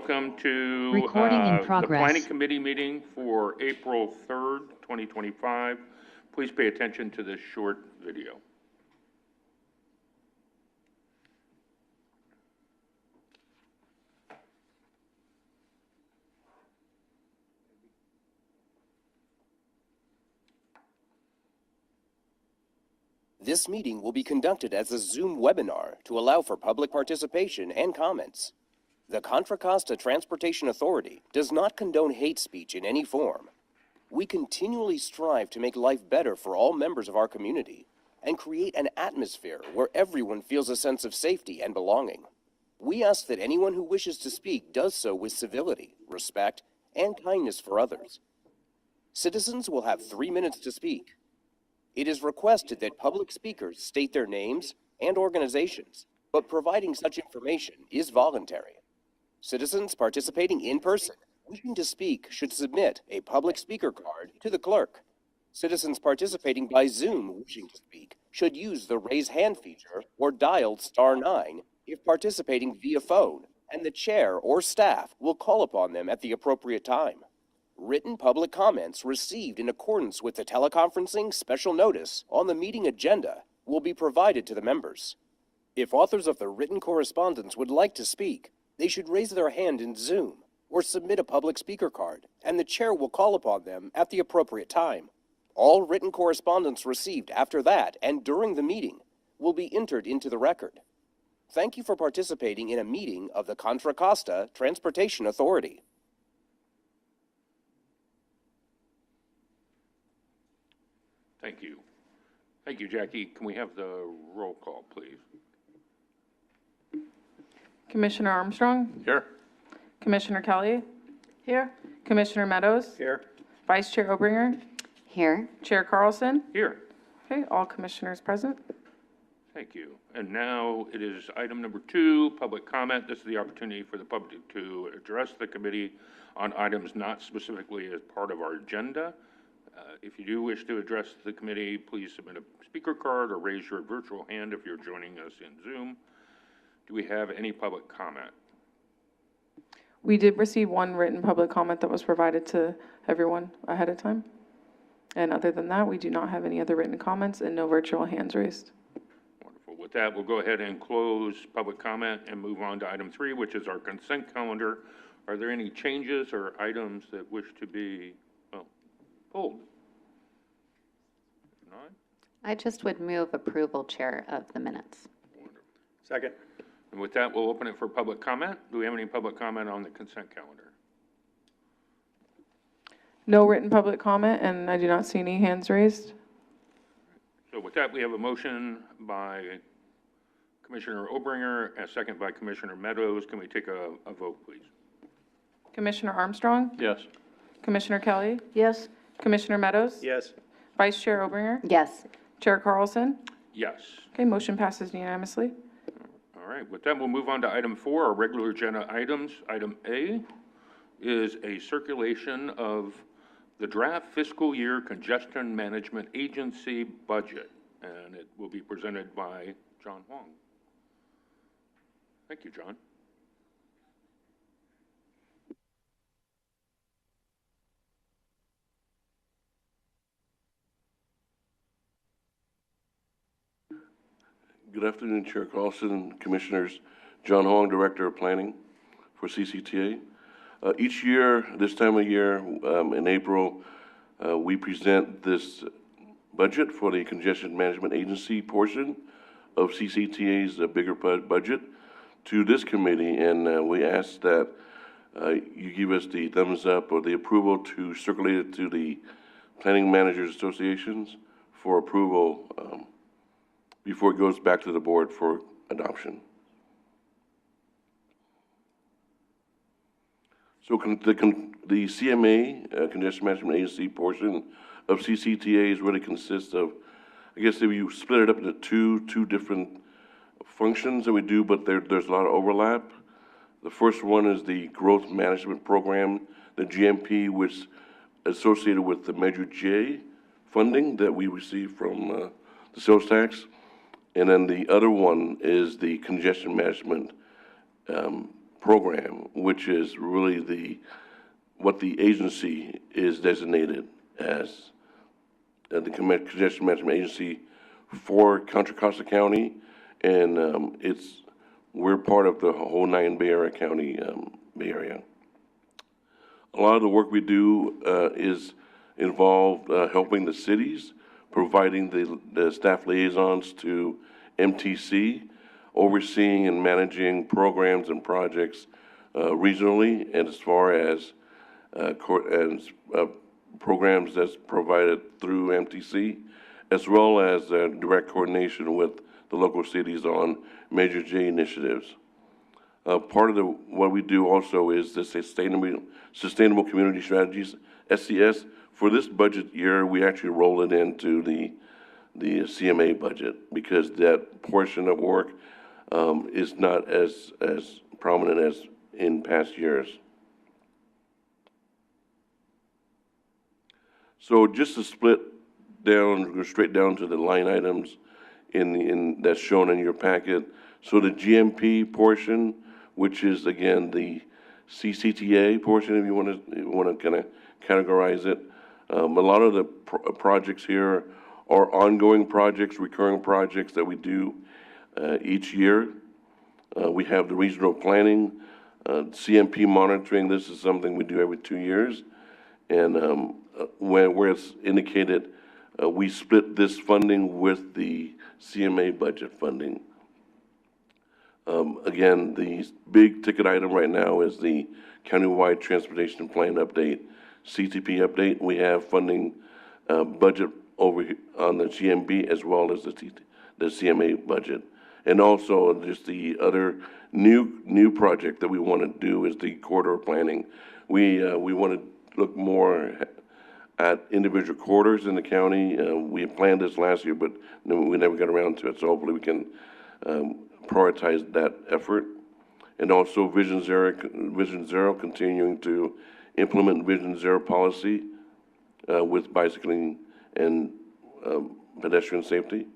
welcome to Recording in the progress. Planning Committee meeting for April 3rd, 2025. Please pay attention to this short video. This meeting will be conducted as a Zoom webinar to allow for public participation and comments. The Contra Costa Transportation Authority does not condone hate speech in any form. We continually strive to make life better for all members of our community and create an atmosphere where everyone feels a sense of safety and belonging. We ask that anyone who wishes to speak does so with civility, respect, and kindness for others. Citizens will have 3 minutes to speak. It is requested that public speakers state their names and organizations, but providing such information is voluntary. Citizens participating in person wishing to speak should submit a public speaker card to the clerk. Citizens participating by Zoom wishing to speak should use the raise hand feature or dial *9 if participating via phone, and the chair or staff will call upon them at the appropriate time. Written public comments received in accordance with the teleconferencing special notice on the meeting agenda will be provided to the members. If authors of the written correspondence would like to speak, they should raise their hand in Zoom or submit a public speaker card, and the chair will call upon them at the appropriate time. All written correspondence received after that and during the meeting will be entered into the record. Thank you for participating in a meeting of the Contra Costa Transportation Authority. Thank you. Thank you, Jackie. Can we have the roll call, please? Commissioner Armstrong? Here. Commissioner Kelly? Here. Commissioner Meadows? Here. Vice Chair Obringer? Here. Chair Carlson? Here. Okay, all commissioners present. Thank you. And now it is item number 2, public comment. This is the opportunity for the public to address the committee on items not specifically as part of our agenda. If you do wish to address the committee, please submit a speaker card or raise your virtual hand if you're joining us in Zoom. Do we have any public comment? We did receive one written public comment that was provided to everyone ahead of time. And other than that, we do not have any other written comments and no virtual hands raised. Wonderful. With that, we'll go ahead and close public comment and move on to item 3, which is our consent calendar. Are there any changes or items that wish to be pulled? If not? I just would move approval, Chair, of the minutes. Wonderful. Second. And with that, we'll open it for public comment. Do we have any public comment on the consent calendar? No written public comment, and I do not see any hands raised. So with that, we have a motion by Commissioner Obringer, and a second by Commissioner Meadows. Can we take a vote, please? Commissioner Armstrong? Yes. Commissioner Kelly? Yes. Commissioner Meadows? Yes. Vice Chair Obringer? Yes. Chair Carlson? Yes. Okay, motion passes unanimously. All right, with that, we'll move on to item 4, our regular agenda items. Item A is a circulation of the draft fiscal year congestion management agency budget, and it will be presented by John Huang. Thank you, John. Good afternoon, Chair Carlson and Commissioners. John Huang, Director of Planning for CCTA. Each year, this time of year, in April, we present this budget for the Congestion Management Agency portion of CCTA's bigger budget to this committee, and we ask that you give us the thumbs up or the approval to circulate it to the Planning Managers Associations for approval before it goes back to the board for adoption. So the CMA, Congestion Management Agency portion of CCTA really consists of, I guess if you split it up into two different functions that we do, but there's a lot of overlap. The first one is the Growth Management Program, the GMP, which is associated with the Measure J funding that we receive from the sales tax. And then the other one is the Congestion Management program, which is really what the agency is designated as, the Congestion Management Agency for Contra Costa County, and we're part of the whole 9 Bay Area County, Bay Area. A lot of the work we do is involved helping the cities, providing the staff liaisons to MTC, overseeing and managing programs and projects regionally, and as far as programs that's provided through MTC, as well as direct coordination with the local cities on Major J initiatives. Part of what we do also is the Sustainable Community Strategies, SCS. For this budget year, we actually roll it into the CMA budget because that portion of work is not as prominent as in past years. So just to split down, go straight down to the line items that's shown in your packet. So the GMP portion, which is again the CCTA portion, if you want to kind of categorize it. A lot of the projects here are ongoing projects, recurring projects that we do each year. We have the regional planning, CMP monitoring. This is something we do every 2 years. And where it's indicated, we split this funding with the CMA budget funding. Again, the big ticket item right now is the Countywide Transportation Plan Update, CTP update. We have funding budget over on the GMB as well as the CMA budget. And also just the other new project that we want to do is the corridor planning. We want to look more at individual corridors in the county. We had planned this last year, but we never got around to it. So hopefully we can prioritize that effort. And also Vision Zero, continuing to implement Vision Zero policy with bicycling and pedestrian safety.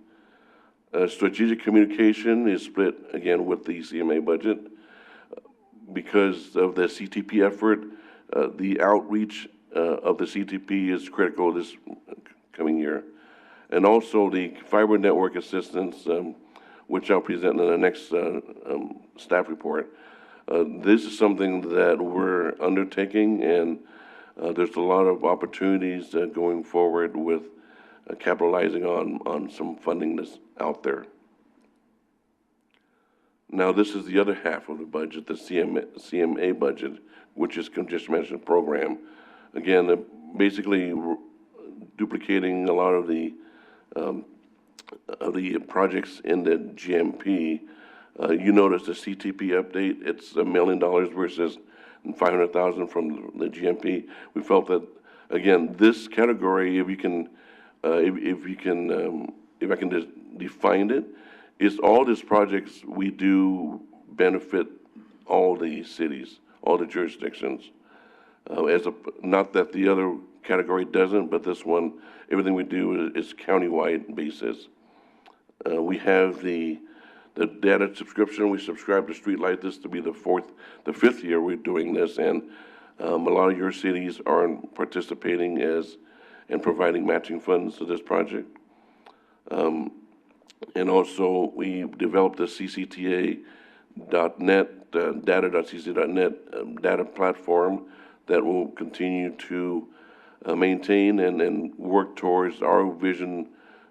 Strategic communication is split again with the CMA budget. Because of the CTP effort, the outreach of the CTP is critical this coming year. And also the fiber network assistance, which I'll present in the next staff report. This is something that we're undertaking, and there's a lot of opportunities going forward with capitalizing on some funding that's out there. Now, this is the other half of the budget, the CMA budget, which is Congestion Management Program. Again, basically duplicating a lot of the projects in the GMP. You notice the CTP update, it's $1 million versus $500,000 from the GMP. We felt that, again, this category, if I can just define it, is all these projects we do benefit all the cities, all the jurisdictions. Not that the other category doesn't, but this one, everything we do is countywide basis. We have the data subscription. We subscribe to Streetlight. This to be the fifth year we're doing this, and a lot of your cities are participating and providing matching funds to this project. And also, we developed the CCTA.net, data.cc.net data platform that will continue to maintain and work towards our vision,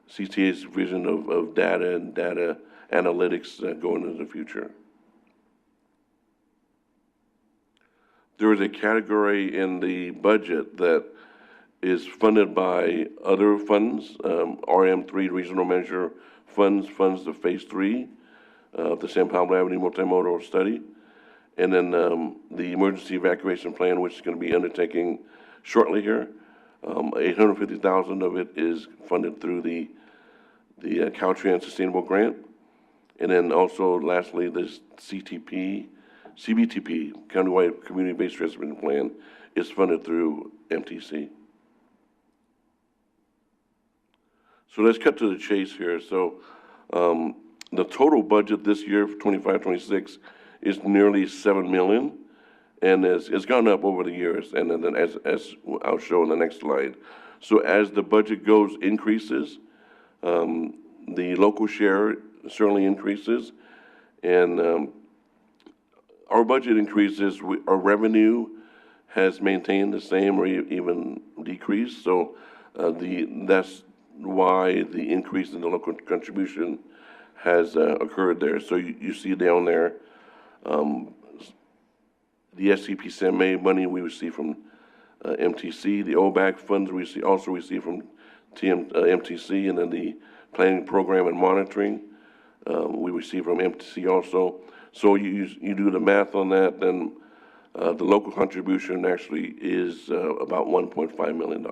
CCTA's vision of data and data analytics going into the future. There is a category in the budget that is funded by other funds, RM3 regional measure funds the phase 3 of the San Pablo Avenue multimodal study. And then the emergency evacuation plan, which is going to be undertaking shortly here. $850,000 of it is funded through the Caltrans Sustainable Grant. And then also, lastly, this CBTP, Countywide Community-Based Transportation Plan, is funded through MTC. So let's cut to the chase here. So the total budget this year for 25-26 is nearly 7 million, and it's gone up over the years, and then as I'll show in the next slide. So as the budget increases, the local share certainly increases, and our budget increases, our revenue has maintained the same or even decreased, so that's why the increase in the local contribution has occurred there. So you see down there, the SCP-CMA money we receive from MTC, the OBAC funds we also receive from MTC, and then the planning program and monitoring we receive from MTC also. So you do the math on that, then the local contribution actually is about $1.5 million.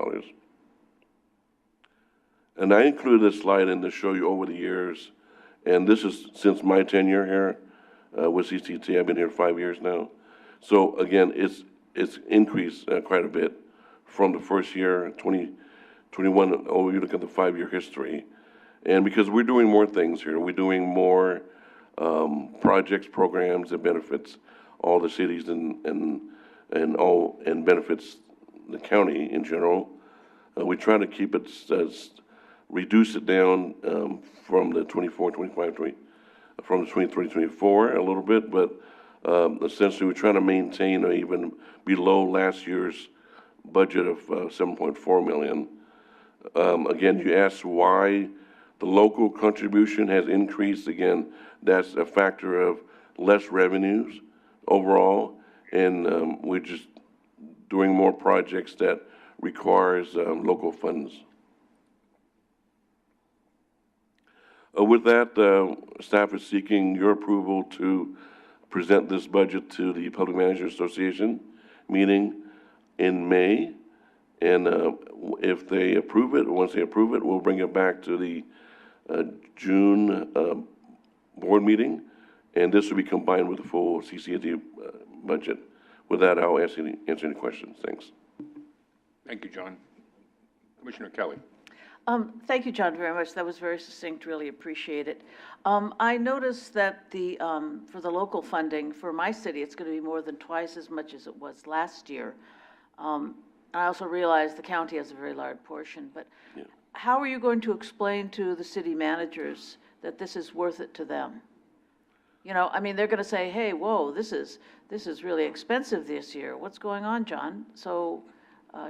And I included this slide in to show you over the years, and this is since my tenure here with CCT. I've been here 5 years now. So again, it's increased quite a bit from the first year, 2021. Oh, you look at the 5-year history, and because we're doing more things here, we're doing more projects, programs that benefits all the cities and benefits the county in general. We try to keep it reduce it down from the 24, 25, 20, from the 23, 24 a little bit, but essentially we're trying to maintain or even below last year's budget of 7.4 million. Again, you asked why the local contribution has increased. Again, that's a factor of less revenues overall, and we're just doing more projects that requires local funds. With that, staff is seeking your approval to present this budget to the Public Managers Association meeting in May. And if they approve it, once they approve it, we'll bring it back to the June board meeting. And this will be combined with the full CCT budget. With that, I'll answer any questions. Thanks. Thank you, John. Commissioner Kelly. Thank you, John, very much. That was very succinct. Really appreciate it. I noticed that for the local funding for my city, it's going to be more than twice as much as it was last year. I also realize the county has a very large portion, but yeah. How are you going to explain to the city managers that this is worth it to them? You know, I mean, they're going to say, "Hey, whoa, this is really expensive this year. What's going on, John?" So.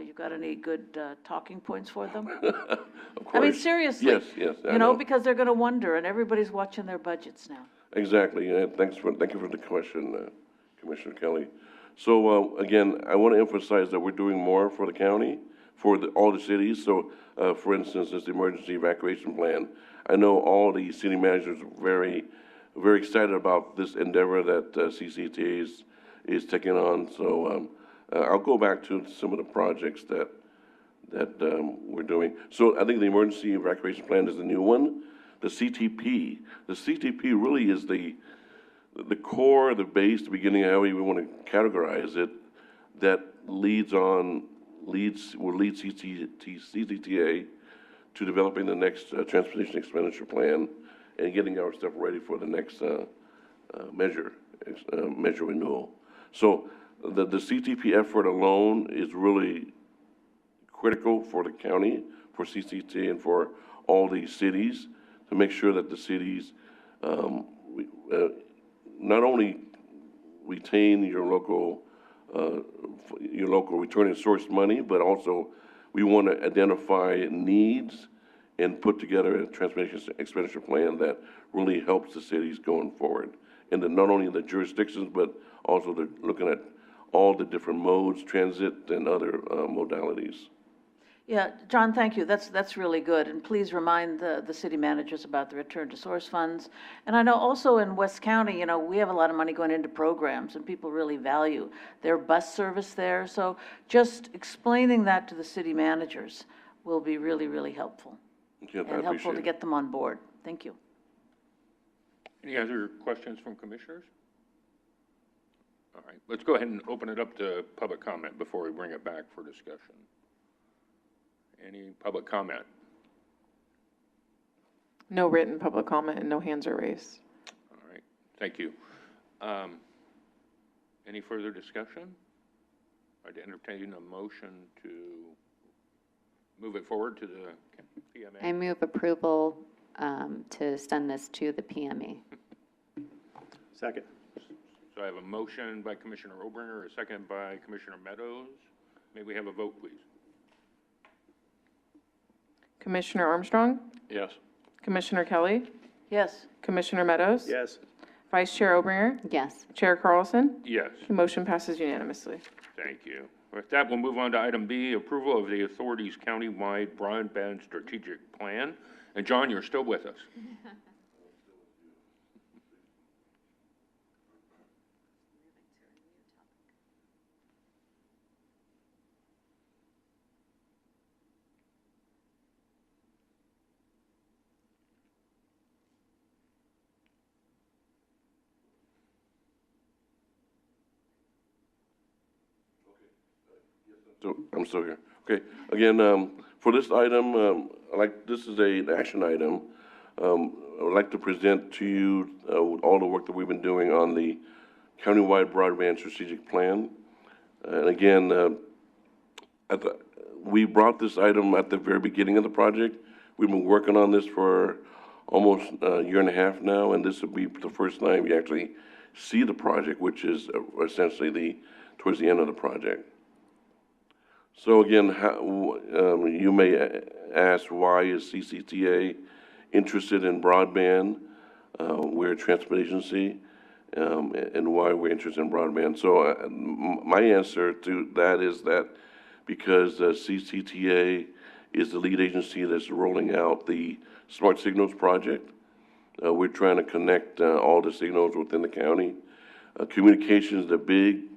You got any good talking points for them? Of course. I mean, seriously. Yes. You know, because they're going to wonder, and everybody's watching their budgets now. Exactly. Thank you for the question, Commissioner Kelly. So again, I want to emphasize that we're doing more for the county, for all the cities. So, for instance, this emergency evacuation plan. I know all the city managers are very, very excited about this endeavor that CCTA is taking on. So. I'll go back to some of the projects that we're doing. So I think the emergency evacuation plan is the new one. The CTP really is the core, the base, the beginning, however you want to categorize it, that will lead CCTA to developing the next transportation expenditure plan and getting our stuff ready for the next measure renewal. So. The CTP effort alone is really critical for the county, for CCT, and for all the cities to make sure that the cities not only retain your local returning source money, but also we want to identify needs and put together a transportation expenditure plan that really helps the cities going forward. And then not only the jurisdictions, but also they're looking at all the different modes, transit, and other modalities. Yeah, John, thank you. That's really good. And please remind the city managers about the return to source funds. And I know also in West County, you know, we have a lot of money going into programs, and people really value their bus service there. So just explaining that to the city managers will be really, really helpful. Okay, and helpful to get them on board. Thank you. Any other questions from commissioners? All right, let's go ahead and open it up to public comment before we bring it back for discussion. Any public comment? No written public comment and no hands are raised. All right, thank you. Any further discussion? I'd entertain a motion to move it forward to the I PMA. move approval to send this to the PME. Second. So I have a motion by Commissioner Oberner, a second by Commissioner Meadows. May we have a vote, please? Commissioner Armstrong, Yes. Commissioner Kelly, Yes, Commissioner Meadows, Yes. Vice Chair Obringer, Yes. Chair Carlson. Yes. The motion passes unanimously. Thank you. With that, we'll move on to item B, approval of the authority's countywide broadband strategic plan. And John, you're still with us. So, I'm still here. Okay, again, for this item, this is an action item. I would like to present to you, all the work that we've been doing on the countywide broadband strategic plan. And again, we brought this item at the very beginning of the project. We've been working on this for almost a year and a half now, and this will be the first time you actually see the project, which is essentially towards the end of the project. So again, you may ask, why is CCTA interested in broadband? We're a transport agency, and why we're interested in broadband. So my answer to that is that because CCTA is the lead agency that's rolling out the Smart Signals project. We're trying to connect all the signals within the county. Communication is a big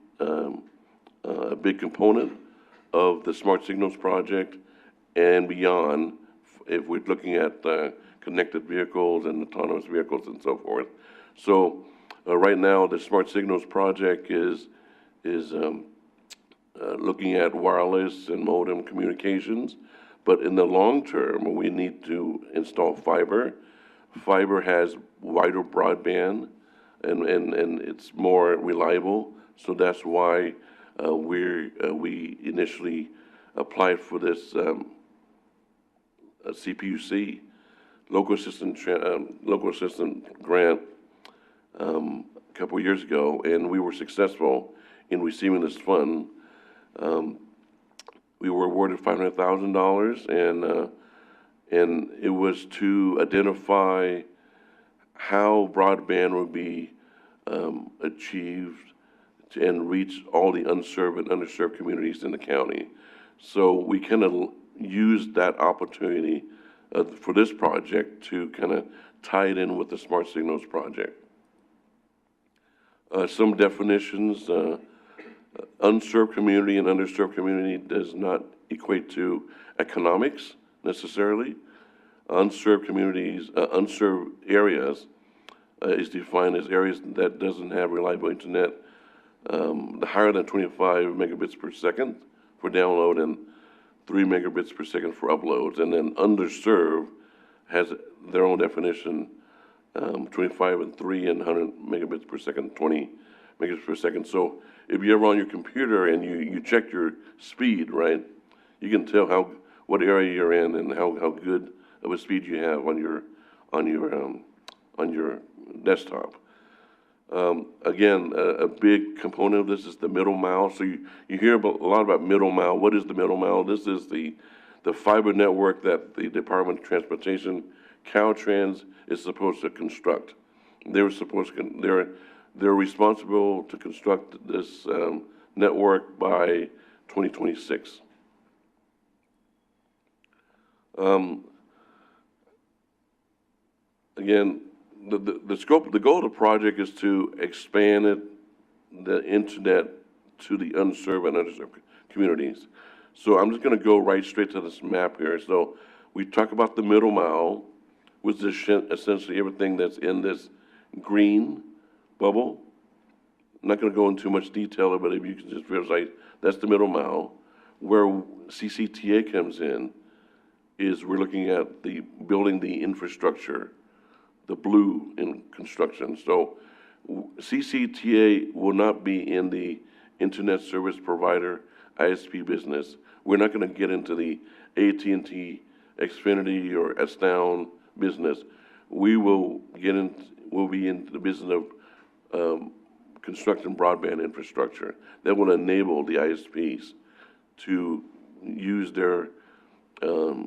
component of the Smart Signals project and beyond, if we're looking at connected vehicles and autonomous vehicles and so forth. So right now, the Smart Signals project is looking at wireless and modem communications, but in the long term, we need to install fiber. Fiber has wider broadband, and it's more reliable, so that's why we initially applied for this CPUC, local assistant grant, a couple of years ago, and we were successful in receiving this fund. We were awarded $500,000, and it was to identify how broadband would be achieved and reach all the unserved and underserved communities in the county. So we kind of used that opportunity for this project to kind of tie it in with the Smart Signals project. Some definitions, unserved community and underserved community does not equate to economics necessarily. Unserved communities, unserved areas is defined as areas that doesn't have reliable internet, the higher than 25 megabits per second for download and 3 megabits per second for uploads. And then underserved has their own definition, 25 and 3 and 100 megabits per second, 20 megabits per second. So if you're ever on your computer and you check your speed, right, you can tell what area you're in and how good of a speed you have on your desktop. Again, a big component of this is the middle mile. So you hear a lot about middle mile. What is the middle mile? This is the fiber network that the Department of Transportation, Caltrans, is supposed to construct. They're responsible to construct this network by 2026. Again, the goal of the project is to expand the internet to the unserved and underserved communities. So I'm just going to go right straight to this map here. So we talk about the middle mile, which is essentially everything that's in this green bubble. I'm not going to go into too much detail, but if you can just visualize, that's the middle mile. Where CCTA comes in is we're looking at building the infrastructure, the blue in construction. So CCTA will not be in the internet service provider ISP business. We're not going to get into the AT&T, Xfinity, or Astown business. We'll be in the business of constructing broadband infrastructure that will enable the ISPs to use their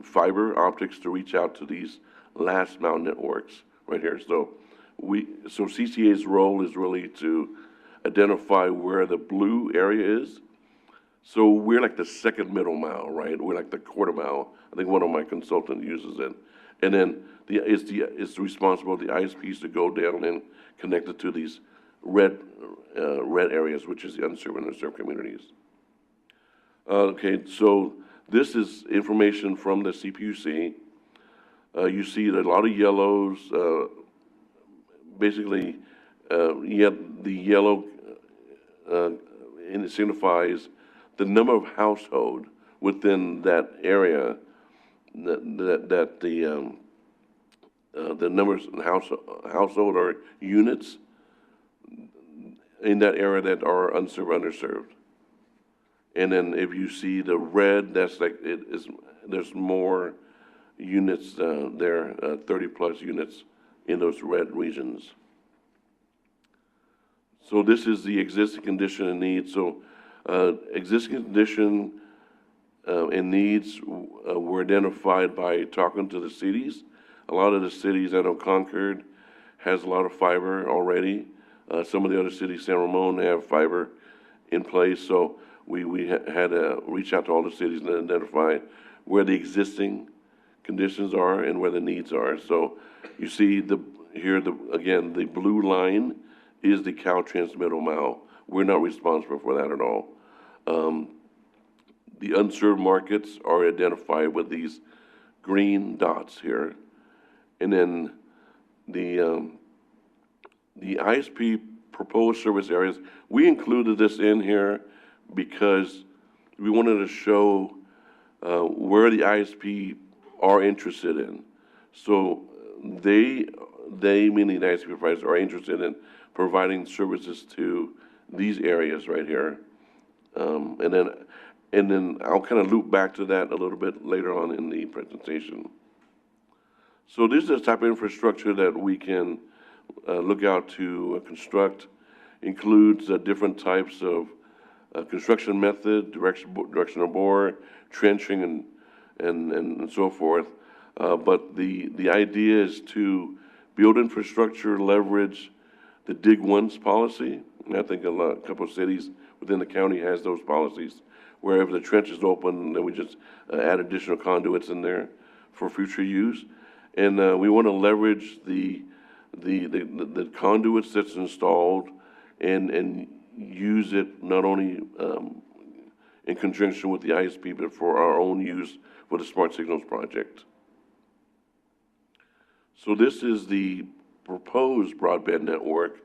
fiber optics to reach out to these last mile networks right here. So CCA's role is really to identify where the blue area is. So we're like the second middle mile, right? We're like the quarter mile. I think one of my consultants uses it. And then it's responsible the ISPs to go down and connect it to these red areas, which is the unserved and underserved communities. Okay, so this is information from the CPUC. You see a lot of yellows. Basically, the yellow and it signifies the number of household within that area that the numbers of household or units in that area that are unserved, underserved. And then if you see the red, that's like there's more units there, 30 plus units in those red regions. So this is the existing condition and needs. So existing condition and needs were identified by talking to the cities. A lot of the cities, I know Concord has a lot of fiber already. Some of the other cities, San Ramon, have fiber in place. So we had to reach out to all the cities and identify where the existing conditions are and where the needs are. So you see again, the blue line is the Caltrans middle mile. We're not responsible for that at all. The unserved markets are identified with these green dots here. And then the ISP proposed service areas, we included this in here because we wanted to show where the ISP are interested in. So they meaning the ISP providers, are interested in providing services to these areas right here. And then I'll kind of loop back to that a little bit later on in the presentation. So this is the type of infrastructure that we can look out to construct. Includes different types of construction method, directional bore, trenching, and so forth. But the idea is to build infrastructure, leverage the Dig Once policy. And I think a couple of cities within the county has those policies. Wherever the trench is open, then we just add additional conduits in there for future use. And we want to leverage the conduits that's installed and use it not only in conjunction with the ISP, but for our own use for the Smart Signals project. So this is the proposed broadband network,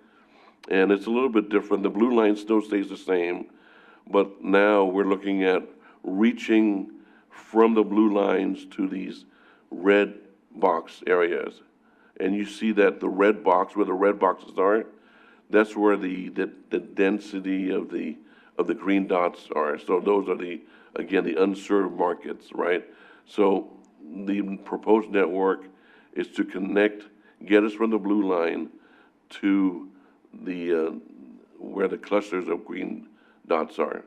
and it's a little bit different. The blue line still stays the same, but now we're looking at reaching from the blue lines to these red box areas. And you see that the red box, where the red boxes are, that's where the density of the green dots are. So those are again, the unserved markets, right? So the proposed network is to get us from the blue line to the where the clusters of green dots are.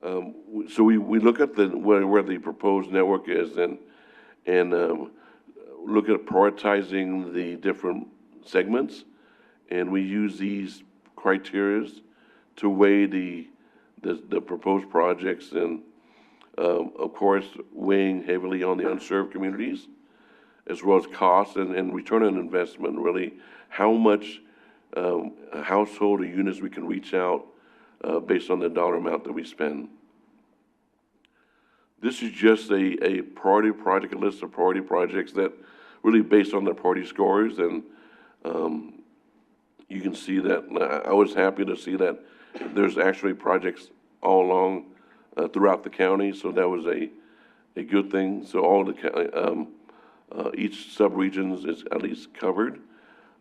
So we look at where the proposed network is and look at prioritizing the different segments, and we use these criteria to weigh the proposed projects, and of course weighing heavily on the unserved communities, as well as cost and return on investment. Really, how much household or units we can reach out based on the dollar amount that we spend. This is just a priority project, a list of priority projects that really based on their priority scores, and you can see that. I was happy to see that there's actually projects all along throughout the county, so that was a good thing. So all the each sub-regions is at least covered.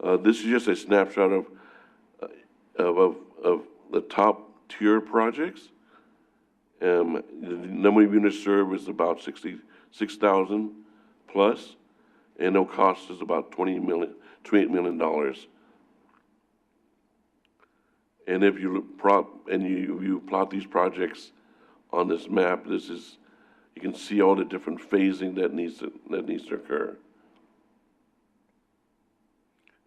This is just a snapshot of the top tier projects. The number of units served is about 66,000 plus, and no cost is about $28 million. And if you you plot these projects on this map, you can see all the different phasing that needs to occur.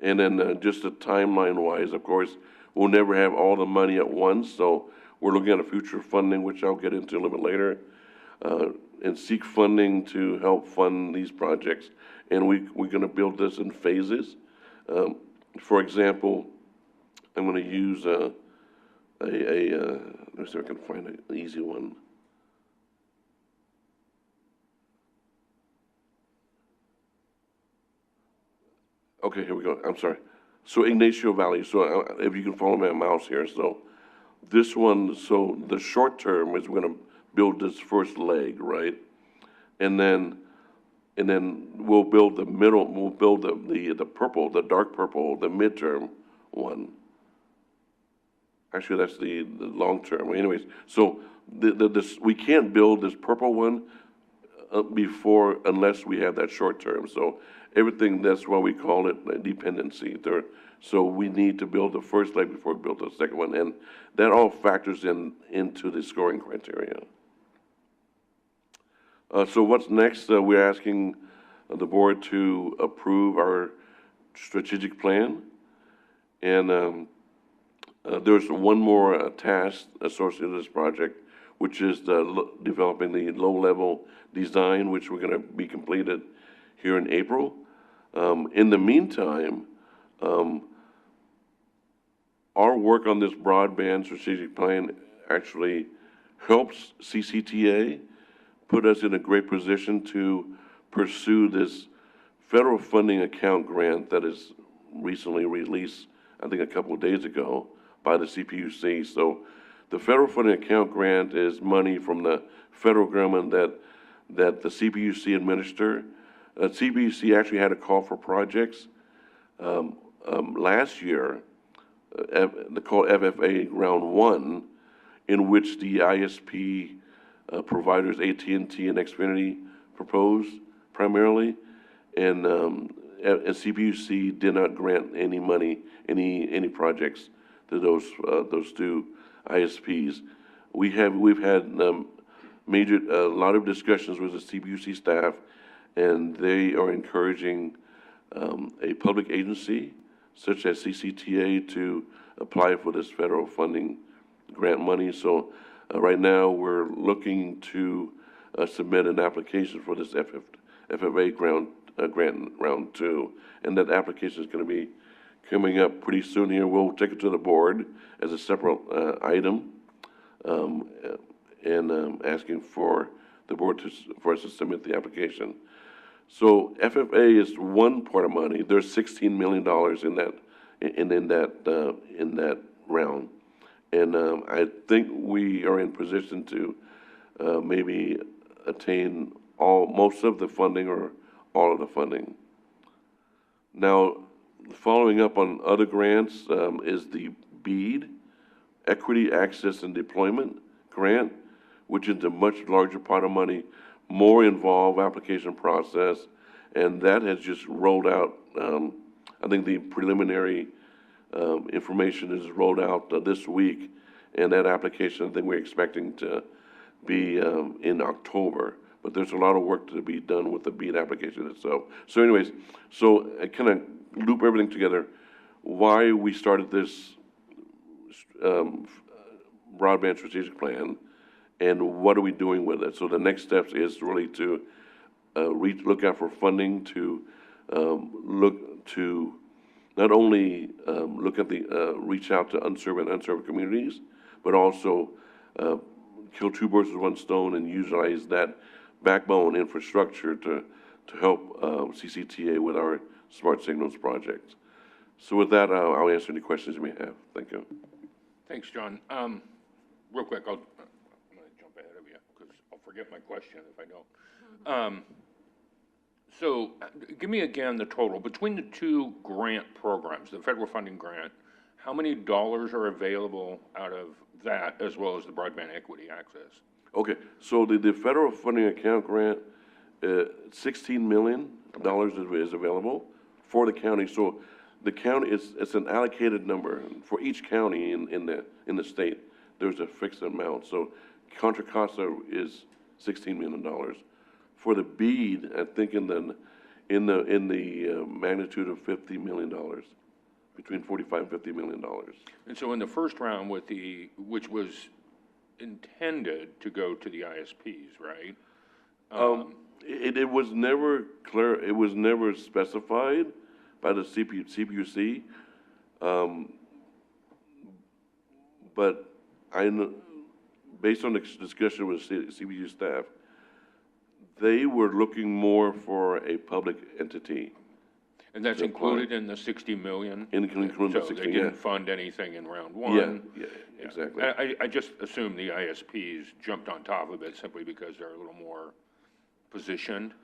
And then just the timeline-wise, of course, we'll never have all the money at once, so we're looking at a future funding, which I'll get into a little bit later, and seek funding to help fund these projects. And we're going to build this in phases. For example, I'm going to use let me see if I can find an easy one. Okay, here we go. I'm sorry. So Ignacio Valley. So if you can follow my mouse here. So this one, so the short term is we're going to build this first leg, right? And then we'll build the middle, we'll build the purple, the dark purple, the midterm one. Actually, that's the long term. Anyways, so this, we can't build this purple one before, unless we have that short term. So everything, that's why we call it a dependency. So we need to build the first leg before we build the second one. And that all factors into the scoring criteria. So what's next? We're asking the board to approve our strategic plan. And there's one more task associated with this project, which is developing the low-level design, which we're going to be completed here in April. In the meantime, our work on this broadband strategic plan actually helps CCTA put us in a great position to pursue this federal funding account grant that is recently released, I think a couple of days ago, by the CPUC. So the federal funding account grant is money from the federal government that the CPUC administer. CPUC actually had a call for projects last year, called FFA Round 1, in which the ISP providers AT&T and Xfinity proposed primarily, and CPUC did not grant any money, any projects to those two ISPs. We've had a lot of discussions with the CPUC staff, and they are encouraging a public agency such as CCTA to apply for this federal funding grant money. So right now we're looking to submit an application for this FFA grant round 2, and that application is going to be coming up pretty soon here. We'll take it to the board as a separate item, and asking for the board for us to submit the application. So FFA is one part of money. There's $16 million in that round, and I think we are in position to maybe attain most of the funding or all of the funding. Now, following up on other grants is the BEAD, Equity, Access, and Deployment Grant, which is a much larger pot of money, more involved application process, and that has just rolled out. I think the preliminary information is rolled out this week, and that application, I think we're expecting to be in October. But there's a lot of work to be done with the BEAD application itself. So anyways, so I kind of loop everything together. Why we started this broadband strategic plan, and what are we doing with it? So the next steps is really to look out for funding to look to not only look at the reach out to unserved communities, but also kill two birds with one stone and utilize that backbone infrastructure to help CCTA with our Smart Signals project. So with that, I'll answer any questions you may have. Thank you. Thanks, John. Real quick, I'm going to jump ahead of you because I'll forget my question if I don't. So, give me again the total, between the two grant programs, the federal funding grant, how many dollars are available out of that as well as the broadband equity access? Okay, so the federal funding account grant, $16 million is available for the county. So the county, it's an allocated number for each county in the state. There's a fixed amount. So Contra Costa is $16 million. For the BEAD, I think in the magnitude of $50 million, between $45 and $50 million. And so in the first round with which was intended to go to the ISPs, right? It was never clear, it was never specified by the CPUC. But based on the discussion with CPUC staff, they were looking more for a public entity. And that's included in the 60 million? Including the 60, So they didn't fund anything in round one? Yeah, exactly. I just assumed the ISPs jumped on top of it simply because they're a little more positioned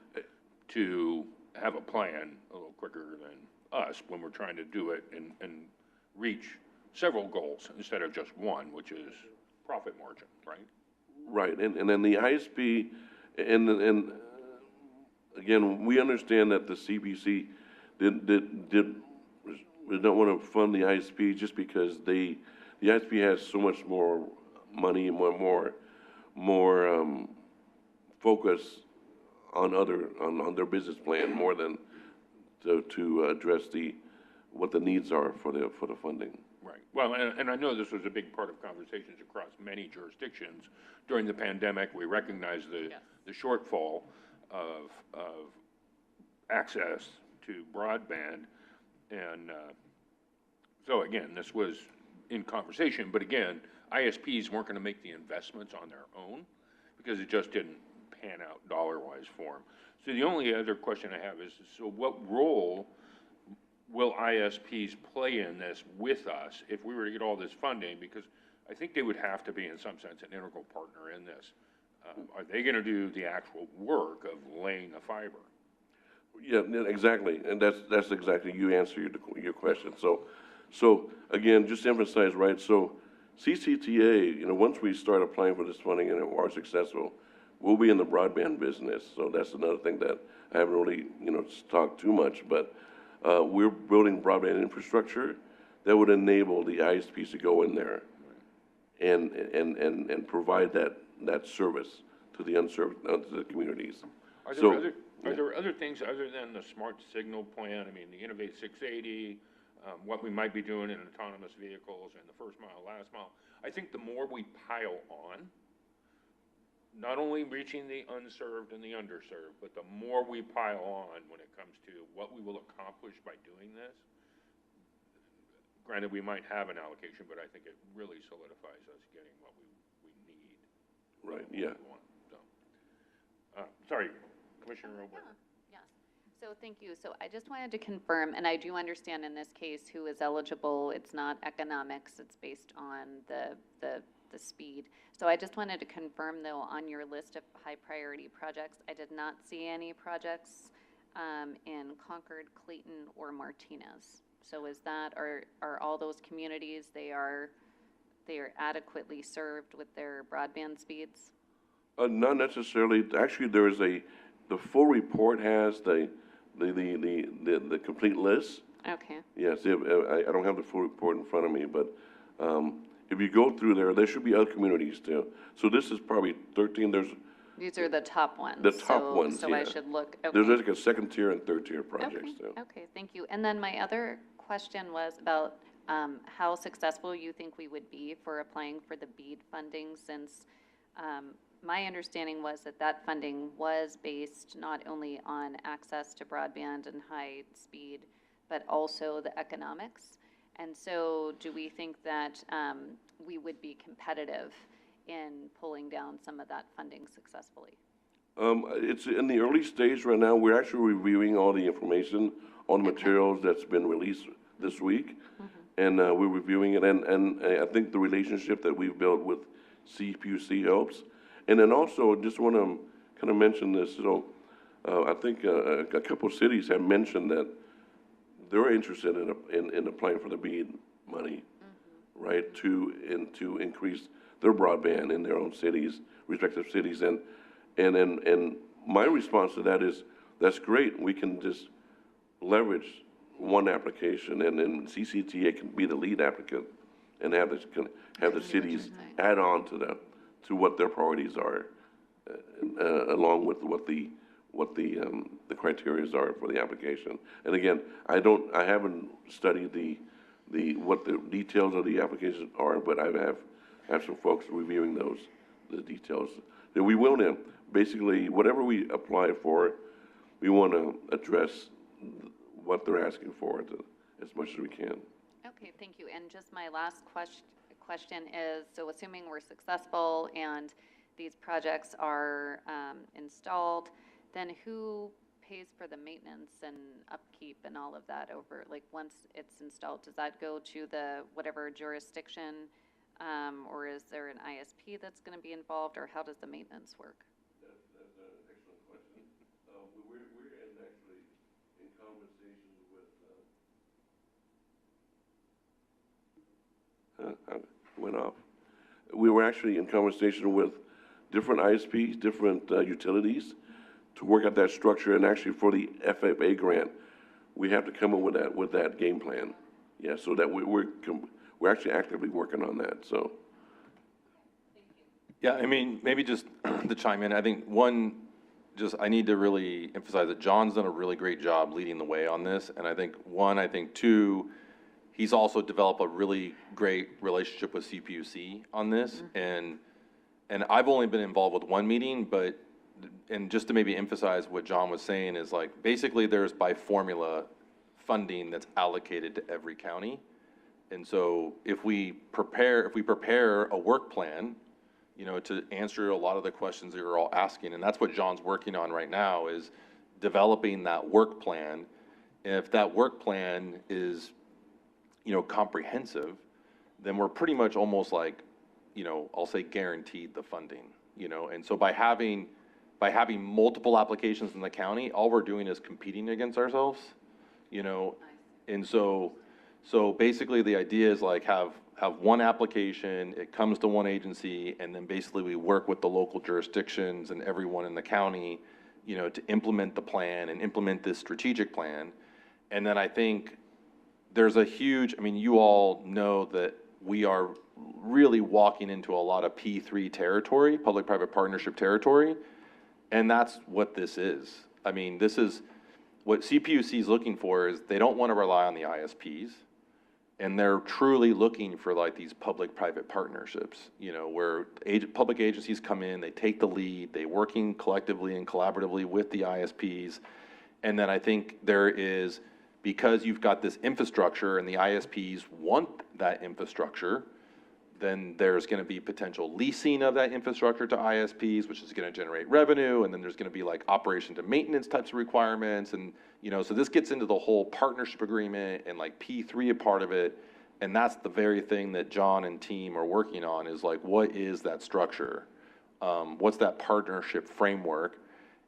to have a plan a little quicker than us when we're trying to do it and reach several goals instead of just one, which is profit margin, right? Right, and then the ISP, and again, we understand that the CPC did not want to fund the ISP just because the ISP has so much more money and more focus on their business plan more than to address what the needs are for the funding. Right. Well, and I know this was a big part of conversations across many jurisdictions. During the pandemic, we recognized the shortfall of access to broadband. And so again, this was in conversation, but again, ISPs weren't going to make the investments on their own because it just didn't pan out dollar-wise for them. So the only other question I have is, so what role will ISPs play in this with us if we were to get all this funding? Because I think they would have to be, in some sense, an integral partner in this. Are they going to do the actual work of laying the fiber? Yeah, exactly, and that's exactly, you answered your question. So again, just to emphasize, right, so CCTA, once we start applying for this funding and are successful, we'll be in the broadband business. So that's another thing that I haven't really, talked too much, but we're building broadband infrastructure that would enable the ISPs to go in there and provide that service to the unserved, to the communities. Are there other things other than the smart signal plan? I mean, the Innovate 680, what we might be doing in autonomous vehicles and the first mile, last mile. I think the more we pile on, not only reaching the unserved and the underserved, but the more we pile on when it comes to what we will accomplish by doing this. Granted, we might have an allocation, but I think it really solidifies us getting what we need. Right, yeah. What we want. So, sorry, Commissioner Robert. Yes. So thank you. So I just wanted to confirm, and I do understand in this case who is eligible. It's not economics. It's based on the speed. So I just wanted to confirm, though, on your list of high priority projects, I did not see any projects in Concord, Clayton, or Martinez. So is that, are all those communities, they are adequately served with their broadband speeds? Not necessarily. Actually, there is the full report has the complete list. Okay. Yes, I don't have the full report in front of me, but if you go through there should be other communities too. So this is probably 13. These are the top ones. The top ones, So yeah. I should look, okay. There's like a second tier and third tier projects too. Okay, thank you. And then my other question was about how successful you think we would be for applying for the BEAD funding, since my understanding was that funding was based not only on access to broadband and high speed, but also the economics. And so do we think that we would be competitive in pulling down some of that funding successfully? It's in the early stage right now. We're actually reviewing all the information on the materials that's been released this week. And we're reviewing it, and I think the relationship that we've built with CPUC helps. And then also, just want to kind of mention this, I think a couple of cities have mentioned that they're interested in applying for the BEAD money, right, to increase their broadband in their own cities, respective cities. And my response to that is, that's great. We can just leverage one application, and then CCTA can be the lead applicant and have the cities add on to what their priorities are, along with what the criterias are for the application. And again, I haven't studied what the details of the application are, but I have some folks reviewing the details. That we will then, basically, whatever we apply for, we want to address what they're asking for as much as we can. Okay, thank you. And just my last question is, so assuming we're successful and these projects are installed, then who pays for the maintenance and upkeep and all of that over, like, once it's installed? Does that go to the whatever jurisdiction, or is there an ISP that's going to be involved, or how does the maintenance work? That's an excellent question. We're actually in conversation with, went off. We were actually in conversation with different ISPs, different utilities, to work out that structure. And actually, for the FFA grant, we have to come up with that game plan. Yeah, so that we're actually actively working on that. So. Yeah, I mean, maybe just to chime in, I think I need to really emphasize that John's done a really great job leading the way on this. And I think two, he's also developed a really great relationship with CPUC on this. And I've only been involved with one meeting, and just to maybe emphasize what John was saying is, like, basically there's by formula funding that's allocated to every county. And so if we prepare a work plan, to answer a lot of the questions that you're all asking, and that's what John's working on right now, is developing that work plan. And if that work plan is, comprehensive, then we're pretty much almost like, I'll say guaranteed the funding, And so by having multiple applications in the county, all we're doing is competing against ourselves, And so basically the idea is, like, have one application, it comes to one agency, and then basically we work with the local jurisdictions and everyone in the county, to implement the plan and implement this strategic plan. And then I think there's you all know that we are really walking into a lot of P3 territory, public-private partnership territory, and that's what this is. I mean, this is what CPUC is looking for. Is they don't want to rely on the ISPs, and they're truly looking for, like, these public-private partnerships, where public agencies come in, they take the lead, they working collectively and collaboratively with the ISPs. And then I think there is, because you've got this infrastructure and the ISPs want that infrastructure, then there's going to be potential leasing of that infrastructure to ISPs, which is going to generate revenue. And then there's going to be, like, operation to maintenance types of requirements. And, so this gets into the whole partnership agreement and, like, P3 a part of it. And that's the very thing that John and team are working on, is, like, what is that structure? What's that partnership framework?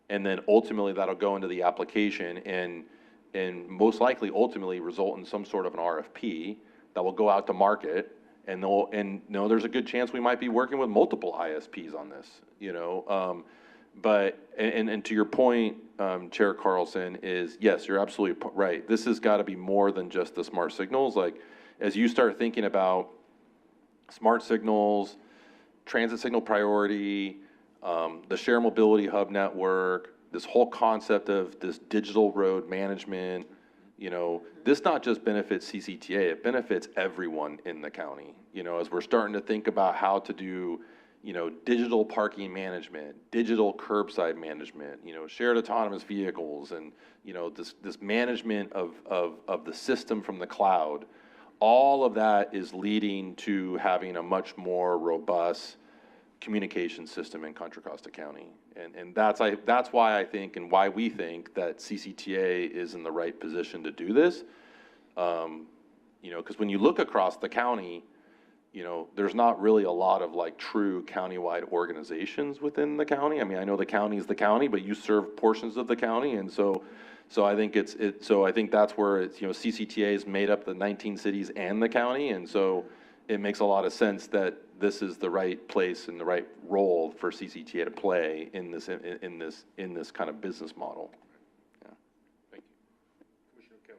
And then ultimately that'll go into the application and most likely ultimately result in some sort of an RFP that will go out to market. And there's a good chance we might be working with multiple ISPs on this, But to your point, Chair Carlson, is yes, you're absolutely right. This has got to be more than just the smart signals. Like, as you start thinking about smart signals, transit signal priority, the Share Mobility Hub network, this whole concept of this digital road management, this not just benefits CCTA, it benefits everyone in the county. As we're starting to think about how to do, digital parking management, digital curbside management, shared autonomous vehicles, and, this management of the system from the cloud, all of that is leading to having a much more robust communication system in Contra Costa County. And that's why I think, and why we think, that CCTA is in the right position to do this. Because when you look across the county, you know, there's not really a lot of like true countywide organizations within the county. I mean, I know the county is the county, but you serve portions of the county, and so I think so I think that's where it's, you know, CCTA is made up the 19 cities and the county, and so it makes a lot of sense that this is the right place and the right role for CCTA to play in this kind of business model. Thank you. Commissioner Kelly?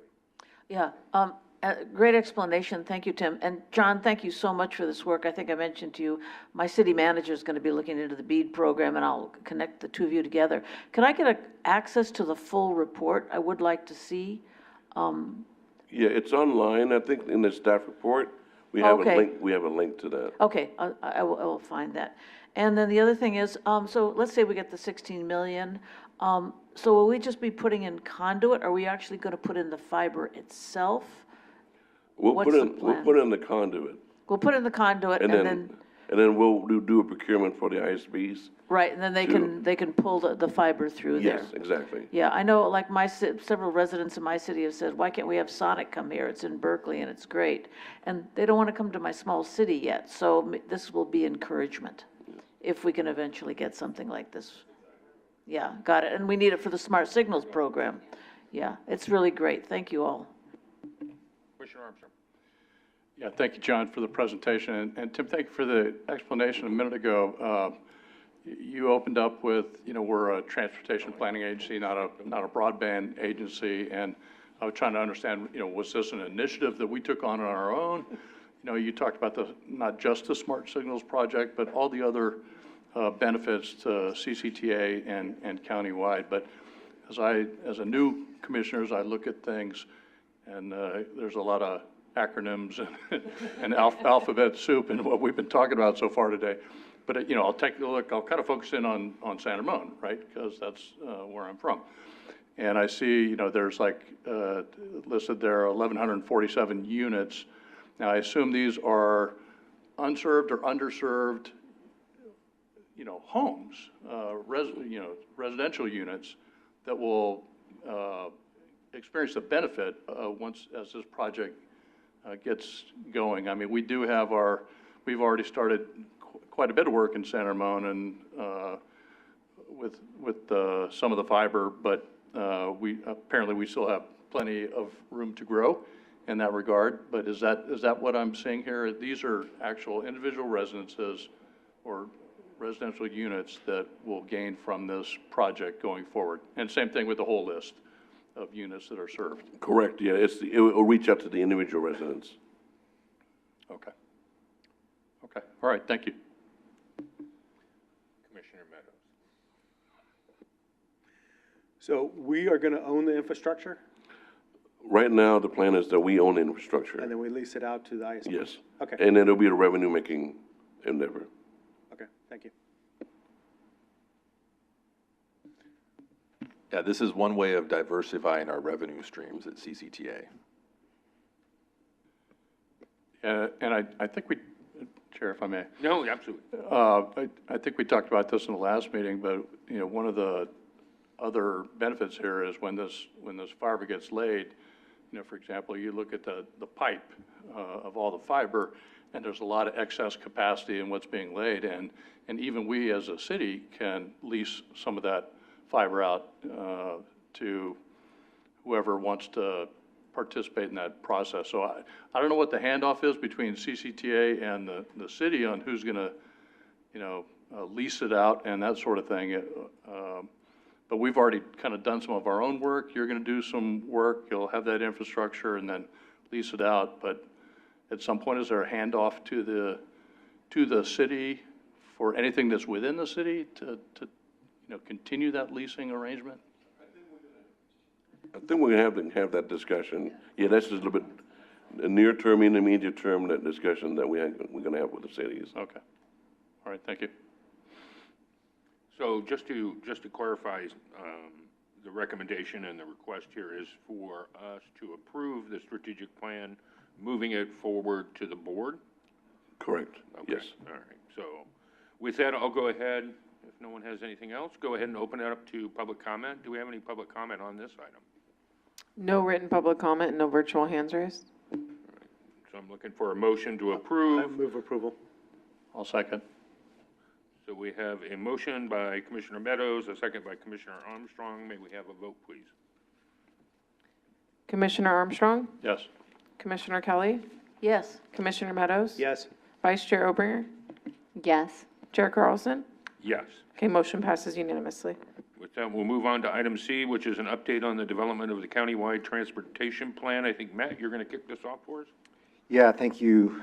Yeah, great explanation. Thank you, Tim. And John, thank you so much for this work. I think I mentioned to you, my city manager is going to be looking into the BEAD program, and I'll connect the two of you together. Can I get access to the full report? I would like to see. Yeah, it's online, I think, in the staff report. We have a Okay. link, we have a link to that. Okay, I will find that. And then the other thing is, so let's say we get the 16 million. So will we just be putting in conduit? Are we actually going to put in the fiber itself? We'll What's put the in, we'll plan? put in the conduit, We'll put in the conduit and then we'll do a procurement for the ISBs. right, and then they can pull the fiber through there. Yes, exactly. Yeah, I know, like several residents in my city have said, why can't we have Sonic come here? It's in Berkeley and it's great. And they don't want to come to my small city yet, so this will be encouragement if we can eventually get something like this. Yeah, got it. And we need it for the Smart Signals program. Yeah, it's really great. Thank you all. Commissioner Armstrong? Yeah, thank you, John, for the presentation. And Tim, thank you for the explanation a minute ago. You opened up with, you know, we're a transportation planning agency, not a broadband agency. And I was trying to understand, you know, was this an initiative that we took on our own? You know, you talked about not just the Smart Signals project, but all the other benefits to CCTA and countywide. But as a new commissioner, as I look at things, and there's a lot of acronyms and alphabet soup in what we've been talking about so far today. But, you know, I'll take a look, I'll kind of focus in on San Ramon, right? Because that's where I'm from. And I see, you know, there's like listed there 1,147 units. Now, I assume these are unserved or underserved, you know, homes, residential units that will experience the benefit once, as this project gets going. I mean, we do have we've already started quite a bit of work in San Ramon and with some of the fiber, but we still have plenty of room to grow in that regard. But is that what I'm seeing here? These are actual individual residences or residential units that will gain from this project going forward. And same thing with the whole list of units that are served. Correct, yeah, it will reach out to the individual residents. Okay. Okay, all right, thank you. Commissioner Meadows? So we are going to own the infrastructure, Right now, the plan is that we own the infrastructure. and then we lease it out to the ISP? Yes. Okay. And then it'll be a revenue-making endeavor. Okay, thank you. Yeah, this is one way of diversifying our revenue streams at CCTA. And I think Chair, if I may, No, absolutely. I think we talked about this in the last meeting, but, you know, one of the other benefits here is when this fiber gets laid, you know, for example, you look at the pipe of all the fiber, and there's a lot of excess capacity in what's being laid, and even we as a city can lease some of that fiber out to whoever wants to participate in that process. So I don't know what the handoff is between CCTA and the city on who's going to, you know, lease it out and that sort of thing. But we've already kind of done some of our own work. You're going to do some work. You'll have that infrastructure and then lease it out. But at some point, is there a handoff to the city for anything that's within the city to you know, continue that leasing arrangement? I think we're going to have that discussion. Yeah, that's just a little bit, a near term, intermediate term, that discussion that we're going to have with the cities. Okay. All right, thank you. So just to clarify, the recommendation and the request here is for us to approve the strategic plan, moving it forward to the board? Correct, Okay, yes. all right. So with that, I'll go ahead, if no one has anything else, go ahead and open it up to public comment. Do we have any public comment on this item? No written public comment, no virtual hands raised. So I'm looking for a motion to I approve. move approval. I'll second. So we have a motion by Commissioner Meadows, a second by Commissioner Armstrong. May we have a vote, please? Commissioner Armstrong, Yes. Commissioner Kelly, Yes. Commissioner Meadows. Yes. Vice Chair Obringer, Yes. Chair Carlson. Yes. Okay, motion passes unanimously. With that, we'll move on to item C, which is an update on the development of the countywide transportation plan. I think, Matt, you're going to kick this off for us? Yeah, thank you,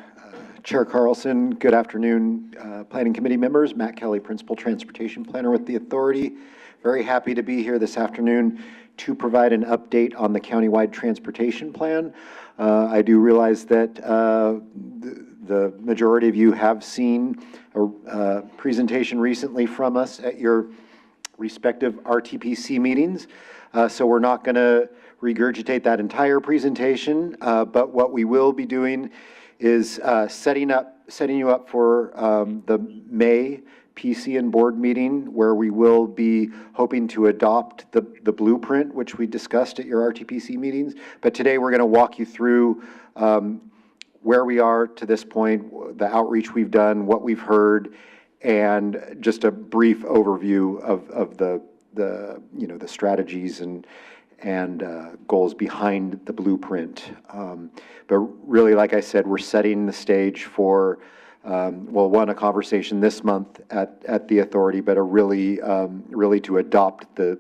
Chair Carlson. Good afternoon, Planning Committee members. Matt Kelly, Principal Transportation Planner with the Authority. Very happy to be here this afternoon to provide an update on the countywide transportation plan. I do realize that the majority of you have seen a presentation recently from us at your respective RTPC meetings. So we're not going to regurgitate that entire presentation, but what we will be doing is setting you up for the May PC and board meeting, where we will be hoping to adopt the blueprint, which we discussed at your RTPC meetings. But today, we're going to walk you through where we are to this point, the outreach we've done, what we've heard, and just a brief overview of the strategies and goals behind the blueprint. But really, like I said, we're setting the stage for, a conversation this month at the Authority, but really to adopt the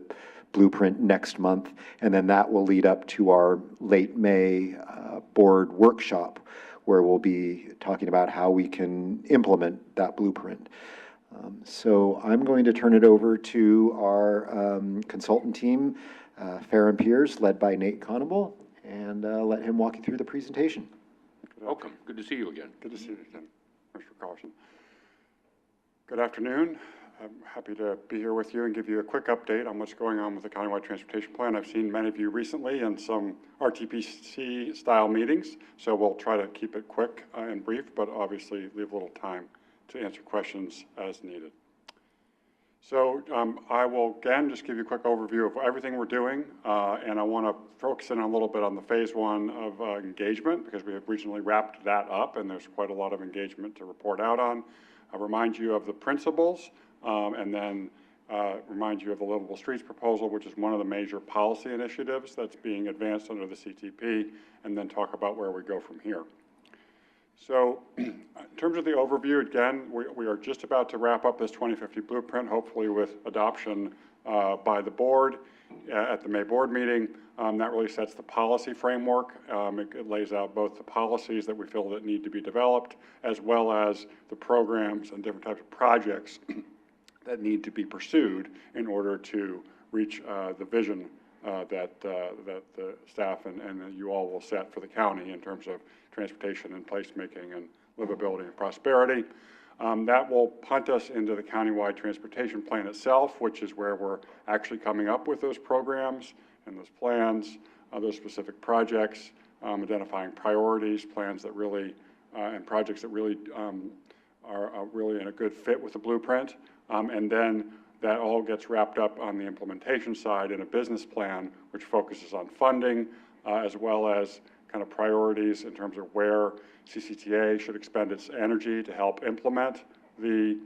blueprint next month. And then that will lead up to our late May board workshop, where we'll be talking about how we can implement that blueprint. So I'm going to turn it over to our consultant team, Fair and Peers, led by Nate Conable, and let him walk you through the presentation. Welcome. Good to see you again. Good to see you again, Mr. Carlson. Good afternoon. I'm happy to be here with you and give you a quick update on what's going on with the countywide transportation plan. I've seen many of you recently in some RTPC style meetings, so we'll try to keep it quick and brief, but obviously leave a little time to answer questions as needed. So I will again just give you a quick overview of everything we're doing, and I want to focus in a little bit on the phase one of engagement, because we have recently wrapped that up and there's quite a lot of engagement to report out on. I'll remind you of the principles, and then remind you of the Livable Streets proposal, which is one of the major policy initiatives that's being advanced under the CTP, and then talk about where we go from here. So in terms of the overview, again, we are just about to wrap up this 2050 blueprint, hopefully with adoption by the board at the May board meeting. That really sets the policy framework. It lays out both the policies that we feel that need to be developed, as well as the programs and different types of projects that need to be pursued in order to reach the vision that the staff and you all will set for the county in terms of transportation and placemaking and livability and prosperity. That will punt us into the countywide transportation plan itself, which is where we're actually coming up with those programs and those plans, those specific projects, identifying priorities, plans that really, and projects that really are really in a good fit with the blueprint. And then that all gets wrapped up on the implementation side in a business plan, which focuses on funding, as well as kind of priorities in terms of where CCTA should expend its energy to help implement the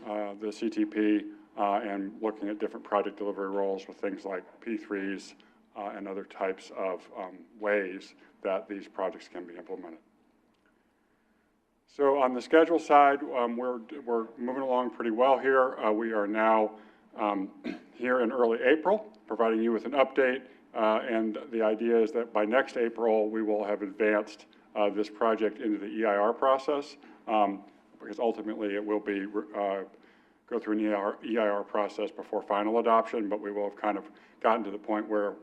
CTP, and looking at different project delivery roles with things like P3s and other types of ways that these projects can be implemented. So on the schedule side, we're moving along pretty well here. We are now here in early April, providing you with an update. And the idea is that by next April, we will have advanced this project into the EIR process, because ultimately it will be go through an EIR process before final adoption, but we will have kind of gotten to the point where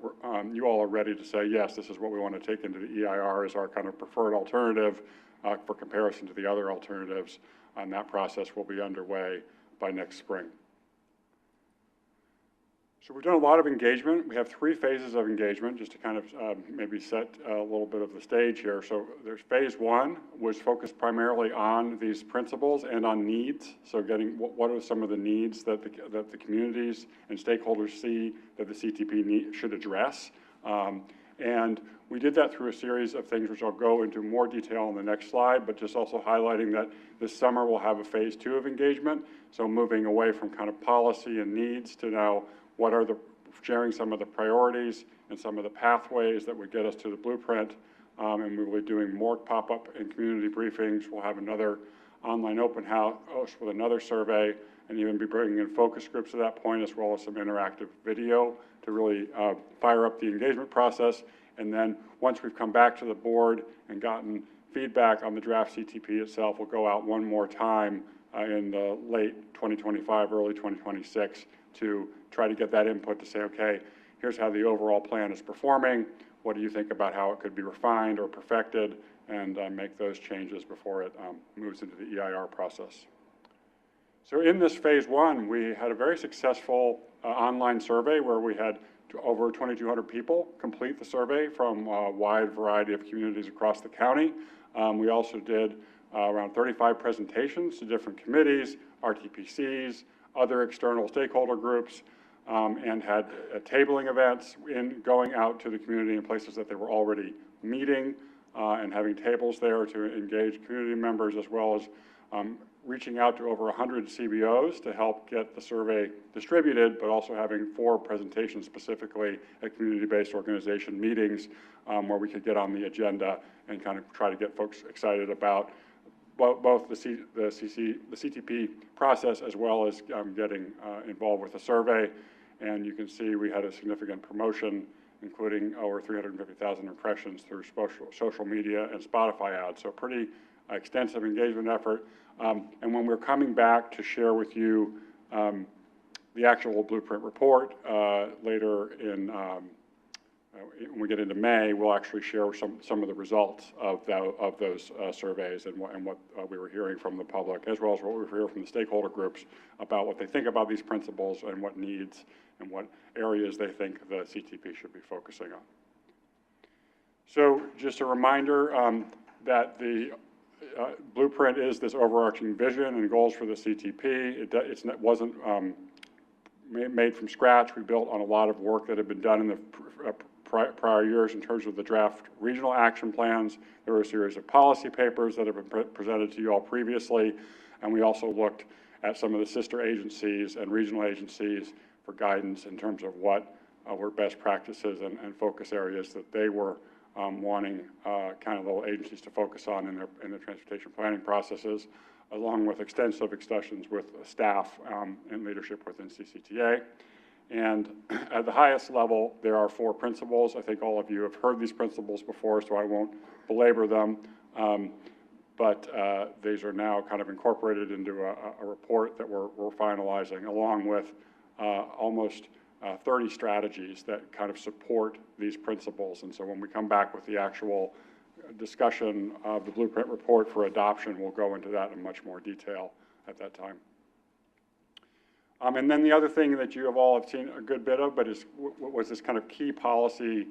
you all are ready to say, yes, this is what we want to take into the EIR as our kind of preferred alternative for comparison to the other alternatives, and that process will be underway by next spring. So we've done a lot of engagement. We have 3 phases of engagement, just to kind of maybe set a little bit of the stage here. So there's phase 1 was focused primarily on these principles and on needs. So getting what are some of the needs that the communities and stakeholders see that the CTP should address. And we did that through a series of things, which I'll go into more detail on the next slide, but just also highlighting that this summer we'll have a phase 2 of engagement. So moving away from kind of policy and needs to now what are sharing some of the priorities and some of the pathways that would get us to the blueprint. And we will be doing more pop-up and community briefings. We'll have another online open house with another survey, and even be bringing in focus groups at that point, as well as some interactive video to really fire up the engagement process. And then once we've come back to the board and gotten feedback on the draft CTP itself, we'll go out one more time in the late 2025, early 2026 to try to get that input to say, okay, here's how the overall plan is performing. What do you think about how it could be refined or perfected, and make those changes before it moves into the EIR process. So in this phase 1, we had a very successful online survey where we had over 2,200 people complete the survey from a wide variety of communities across the county. We also did around 35 presentations to different committees, RTPCs, other external stakeholder groups, and had tabling events going out to the community in places that they were already meeting, and having tables there to engage community members, as well as reaching out to over 100 CBOs to help get the survey distributed, but also having 4 presentations specifically at community-based organization meetings where we could get on the agenda and kind of try to get folks excited about both the CTP process as well as getting involved with the survey. And you can see we had a significant promotion, including over 350,000 impressions through social media and Spotify ads. So pretty extensive engagement effort. And when we're coming back to share with you the actual blueprint report later in, when we get into May, we'll actually share some of the results of those surveys and what we were hearing from the public, as well as what we were hearing from the stakeholder groups about what they think about these principles and what needs and what areas they think the CTP should be focusing on. So just a reminder that the blueprint is this overarching vision and goals for the CTP. It wasn't made from scratch. We built on a lot of work that had been done in the prior years in terms of the draft regional action plans. There were a series of policy papers that have been presented to you all previously, and we also looked at some of the sister agencies and regional agencies for guidance in terms of what were best practices and focus areas that they were wanting kind of little agencies to focus on in their transportation planning processes, along with extensive discussions with staff and leadership within CCTA. And at the highest level, there are 4 principles. I think all of you have heard these principles before, so I won't belabor them. But these are now kind of incorporated into a report that we're finalizing, along with almost 30 strategies that kind of support these principles. And so when we come back with the actual discussion of the blueprint report for adoption, we'll go into that in much more detail at that time. And then the other thing that you have all seen a good bit of, but was this kind of key policy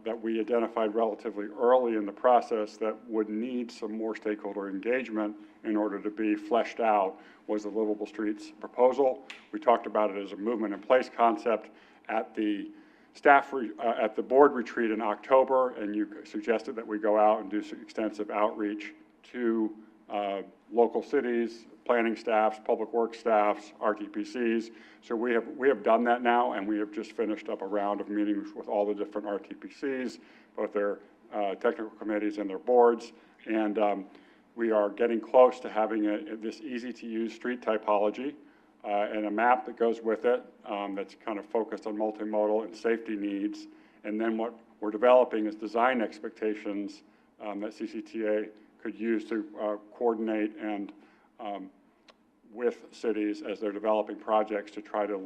that we identified relatively early in the process that would need some more stakeholder engagement in order to be fleshed out, was the Livable Streets proposal. We talked about it as a movement in place concept at the at the board retreat in October, and you suggested that we go out and do some extensive outreach to local cities, planning staffs, public works staffs, RTPCs. So we have done that now, and we have just finished up a round of meetings with all the different RTPCs, both their technical committees and their boards. And we are getting close to having this easy-to-use street typology and a map that goes with it that's kind of focused on multimodal and safety needs. And then what we're developing is design expectations that CCTA could use to coordinate and with cities as they're developing projects to try to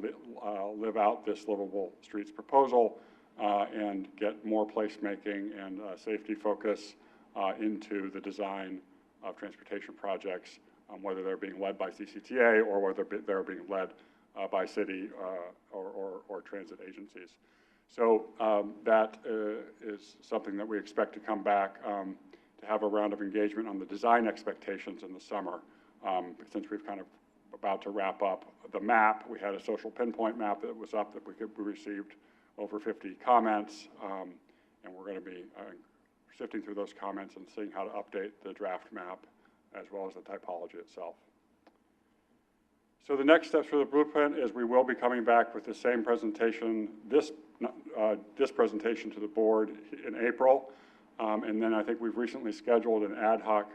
live out this Livable Streets proposal and get more placemaking and safety focus into the design of transportation projects, whether they're being led by CCTA or whether they're being led by city or transit agencies. So that is something that we expect to come back to have a round of engagement on the design expectations in the summer. Since we've kind of about to wrap up the map, we had a social pinpoint map that was up that we received over 50 comments, and we're going to be sifting through those comments and seeing how to update the draft map as well as the typology itself. So the next steps for the blueprint is we will be coming back with the same presentation, this presentation to the board in April. And then I think we've recently scheduled an ad hoc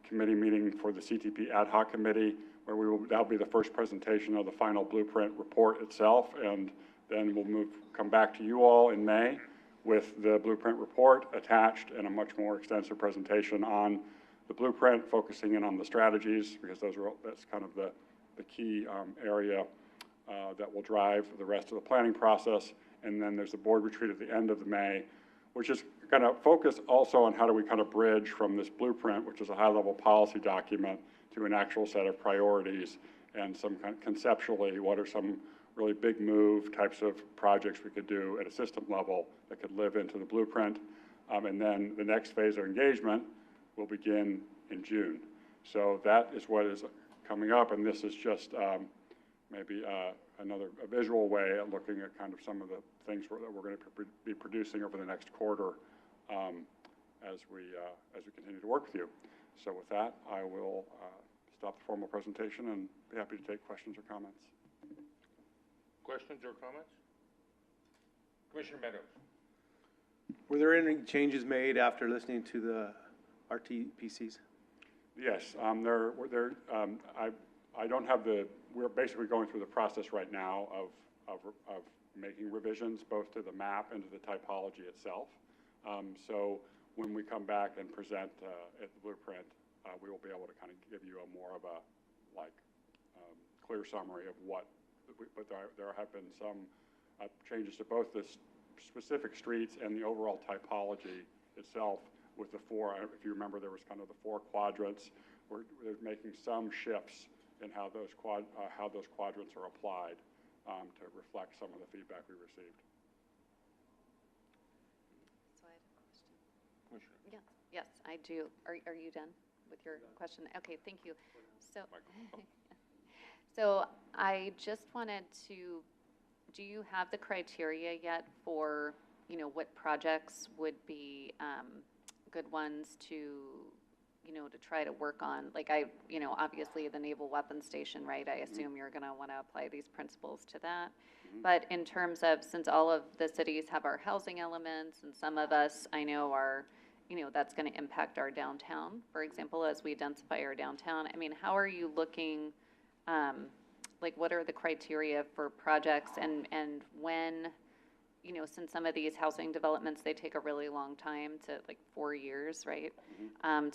committee meeting for the CTP ad hoc committee, where that'll be the first presentation of the final blueprint report itself. And then we'll come back to you all in May with the blueprint report attached and a much more extensive presentation on the blueprint, focusing in on the strategies, because that's kind of the key area that will drive the rest of the planning process. And then there's the board retreat at the end of May, which is going to focus also on how do we kind of bridge from this blueprint, which is a high-level policy document, to an actual set of priorities and some kind of conceptually, what are some really big move types of projects we could do at a system level that could live into the blueprint. And then the next phase of engagement will begin in June. So that is what is coming up, and this is just maybe another visual way at looking at kind of some of the things that we're going to be producing over the next quarter as we continue to work with you. So with that, I will stop the formal presentation and be happy to take questions or comments. Questions or comments? Commissioner Meadows. Were there any changes made after listening to the RTPCs? Yes, I don't have we're basically going through the process right now of making revisions both to the map and to the typology itself. So when we come back and present at the blueprint, we will be able to kind of give you a more of a clear summary of what, but there have been some changes to both the specific streets and the overall typology itself with the four, if you remember, there was kind of the four quadrants. We're making some shifts in how those quadrants are applied to reflect some of the feedback we received. So I have a question. Yes, I do. Are you done with your question? Okay, thank you. So I just wanted to, do you have the criteria yet for, what projects would be good ones to, to try to work on? Like obviously the Naval Weapons Station, right? I assume you're going to want to apply these principles to that. But in terms of, since all of the cities have our housing elements, and some of us, I know, are, that's going to impact our downtown, for example, as we densify our downtown. I mean, how are you looking, what are the criteria for projects, and when, since some of these housing developments, they take a really long time to, 4 years, right? On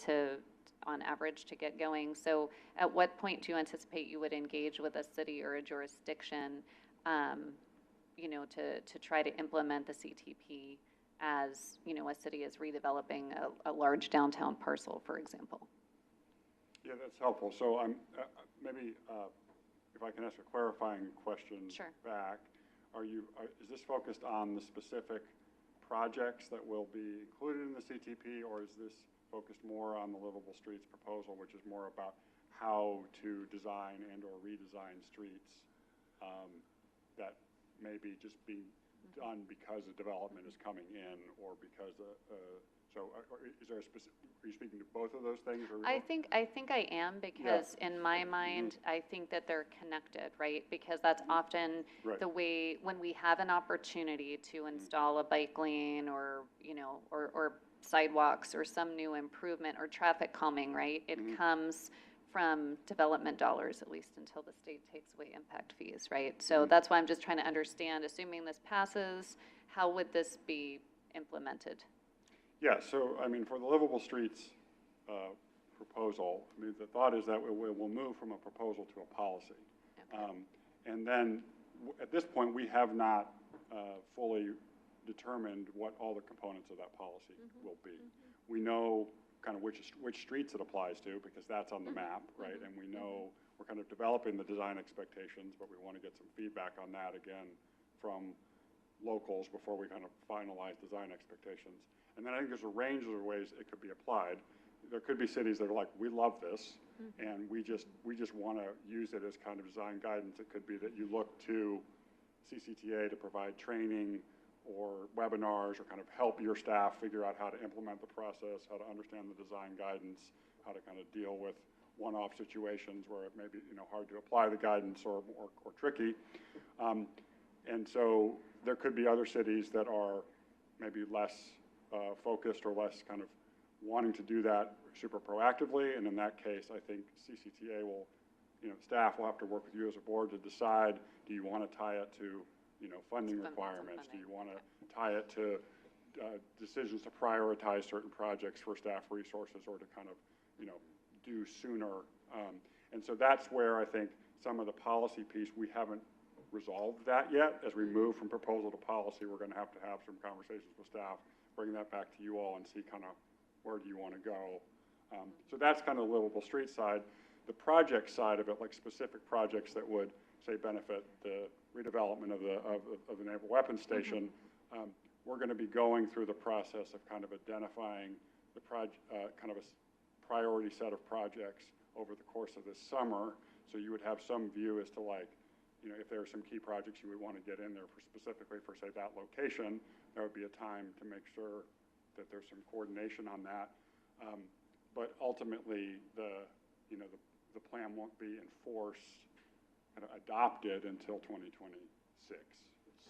average, to get going. So at what point do you anticipate you would engage with a city or a jurisdiction, to try to implement the CTP as, a city is redeveloping a large downtown parcel, for example? Yeah, that's helpful. So I'm maybe if I can ask a clarifying question back. Is this focused on the specific projects that will be included in the CTP, or is this focused more on the Livable Streets proposal, which is more about how to design and or redesign streets that may be just being done because the development is coming in, or because is there a specific, are you speaking to both of those things? Or I think I am, because in my mind, I think that they're connected, right? Because that's often the way, when we have an opportunity to install a bike lane or, or sidewalks or some new improvement or traffic calming, right? It comes from development dollars, at least until the state takes away impact fees, right? So that's why I'm just trying to understand, assuming this passes, how would this be implemented? Yeah, so I mean, for the Livable Streets proposal, I mean, the thought is that we'll move from a proposal to a policy. Okay. And then at this point, we have not fully determined what all the components of that policy will be. We know kind of which streets it applies to, because that's on the map, right? And we know we're kind of developing the design expectations, but we want to get some feedback on that again from locals before we kind of finalize design expectations. And then I think there's a range of ways it could be applied. There could be cities that are like, we love this, and we just want to use it as kind of design guidance. It could be that you look to CCTA to provide training or webinars, or kind of help your staff figure out how to implement the process, how to understand the design guidance, how to kind of deal with one-off situations where it may be, hard to apply the guidance or tricky. And so there could be other cities that are maybe less focused or less kind of wanting to do that super proactively. And in that case, I think CCTA will, staff will have to work with you as a board to decide, do you want to tie it to, funding requirements? Do you want to tie it to decisions to prioritize certain projects for staff resources, or to kind of, do sooner? And so that's where I think some of the policy piece, we haven't resolved that yet. As we move from proposal to policy, we're going to have some conversations with staff, bring that back to you all and see kind of where do you want to go. So that's kind of the livable street side. The project side of it, like specific projects that would, say, benefit the redevelopment of the Naval Weapons Station, we're going to be going through the process of kind of identifying the kind of a priority set of projects over the course of this summer. So you would have some view as to, like, if there are some key projects you would want to get in there for specifically for, say, that location, there would be a time to make sure that there's some coordination on that. But ultimately, the plan won't be in force, kind of adopted until 2026.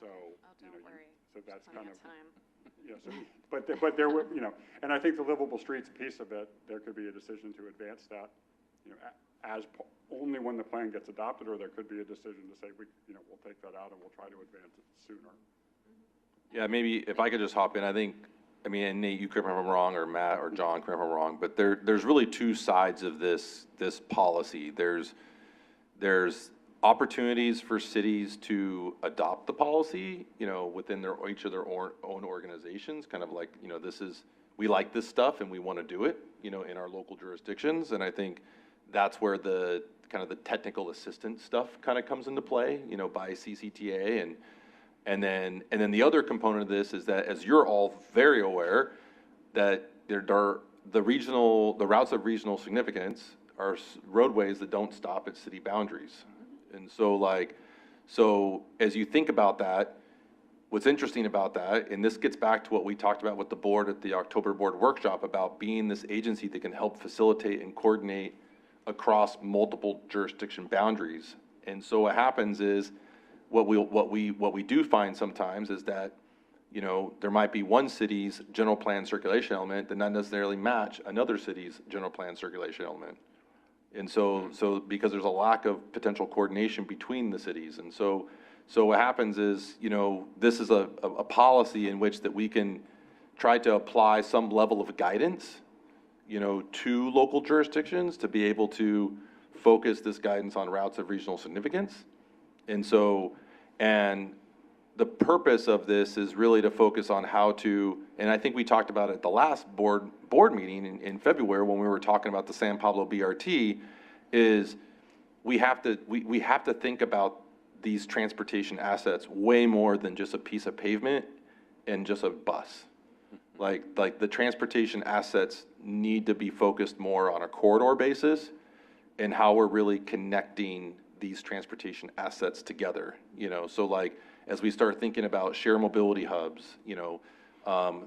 So, don't worry. So that's Plenty kind of time. So, but there would, and I think the livable streets piece of it, there could be a decision to advance that, only when the plan gets adopted, or there could be a decision to say, we'll take that out and we'll try to advance it sooner. Yeah, maybe if I could just hop in, and Nate, you correct me if I'm wrong, or Matt or John, correct me if I'm wrong, but there's really two sides of this policy. There's opportunities for cities to adopt the policy, within each of their own organizations, kind of like, we like this stuff and we want to do it, in our local jurisdictions. And I think that's where the kind of the technical assistance stuff kind of comes into play, by CCTA. And then the other component of this is that, as you're all very aware, that the routes of regional significance are roadways that don't stop at city boundaries. And so as you think about that, what's interesting about that, and this gets back to what we talked about with the board at the October board workshop about being this agency that can help facilitate and coordinate across multiple jurisdiction boundaries. And so what happens is, what we do find sometimes is that, there might be one city's general plan circulation element that not necessarily match another city's general plan circulation element. And so because there's a lack of potential coordination between the cities. And so what happens is, this is a policy in which that we can try to apply some level of guidance, to local jurisdictions to be able to focus this guidance on routes of regional significance. And the purpose of this is really to focus on how to, and I think we talked about it at the last board meeting in February when we were talking about the San Pablo BRT, is we have to think about these transportation assets way more than just a piece of pavement and just a bus. Like the transportation assets need to be focused more on a corridor basis and how we're really connecting these transportation assets together, so like, as we start thinking about shared mobility hubs,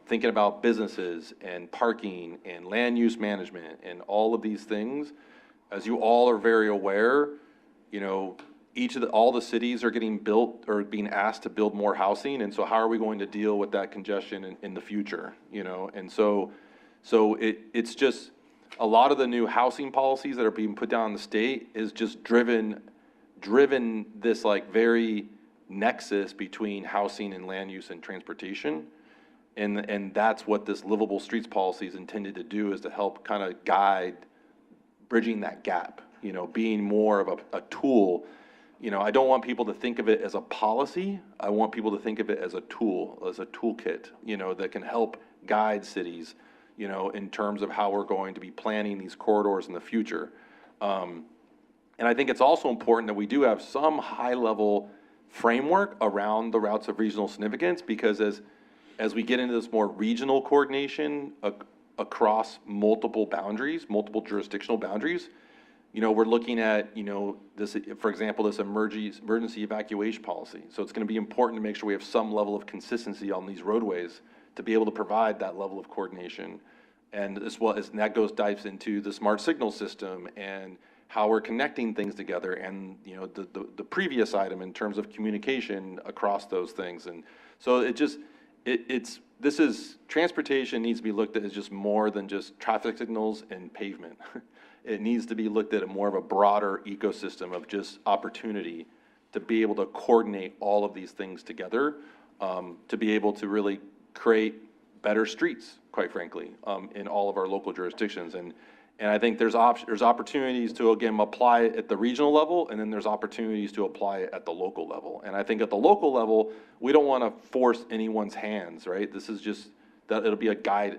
thinking about businesses and parking and land use management and all of these things, as you all are very aware, all the cities are getting built or being asked to build more housing. And so how are we going to deal with that congestion in the future, And so it's just, a lot of the new housing policies that are being put down in the state is just driven this like very nexus between housing and land use and transportation. And that's what this livable streets policy is intended to do, is to help kind of guide bridging that gap, being more of a tool. I don't want people to think of it as a policy. I want people to think of it as a tool, as a toolkit, that can help guide cities, in terms of how we're going to be planning these corridors in the future. And I think it's also important that we do have some high-level framework around the routes of regional significance, because as we get into this more regional coordination across multiple boundaries, multiple jurisdictional boundaries, we're looking at, this, for example, this emergency evacuation policy. So it's going to be important to make sure we have some level of consistency on these roadways to be able to provide that level of coordination. And as well as, and that dives into the smart signal system and how we're connecting things together, and, the previous item in terms of communication across those things. And so transportation needs to be looked at as just more than just traffic signals and pavement. It needs to be looked at more of a broader ecosystem of just opportunity to be able to coordinate all of these things together, to be able to really create better streets, quite frankly, in all of our local jurisdictions. And I think there's opportunities to, again, apply it at the regional level, and then there's opportunities to apply it at the local level. And I think at the local level, we don't want to force anyone's hands, right? This is just, that it'll be a guide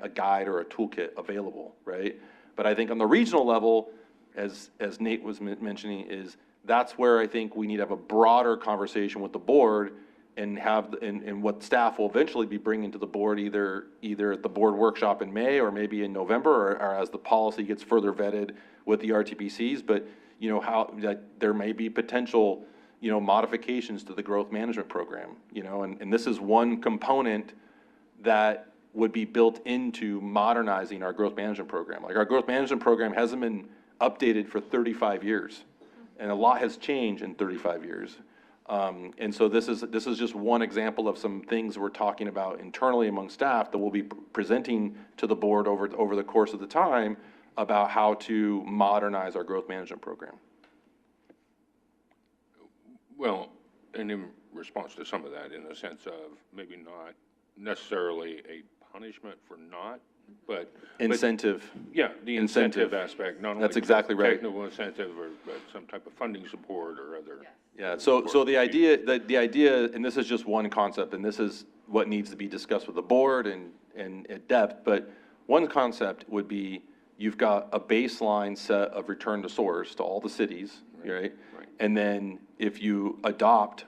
or a toolkit available, right? But I think on the regional level, as Nate was mentioning, that's where I think we need to have a broader conversation with the board and and what staff will eventually be bringing to the board, either at the board workshop in May or maybe in November, or as the policy gets further vetted with the RTPCs. But, how that there may be potential, modifications to the growth management program, and this is one component that would be built into modernizing our growth management program. Like, our growth management program hasn't been updated for 35 years, and a lot has changed in 35 years. And so this is just one example of some things we're talking about internally among staff that we'll be presenting to the board over the course of the time about how to modernize our growth management program. Well, and in response to some of that, in the sense of maybe not necessarily a punishment for not, but Incentive. yeah, the incentive aspect, not only That's exactly right. technical incentive, but some type of funding support or other. Yeah, so the idea, and this is just one concept, and this is what needs to be discussed with the board and at depth, but one concept would be, you've got a baseline set of return to source to all the cities, right? And then if you adopt,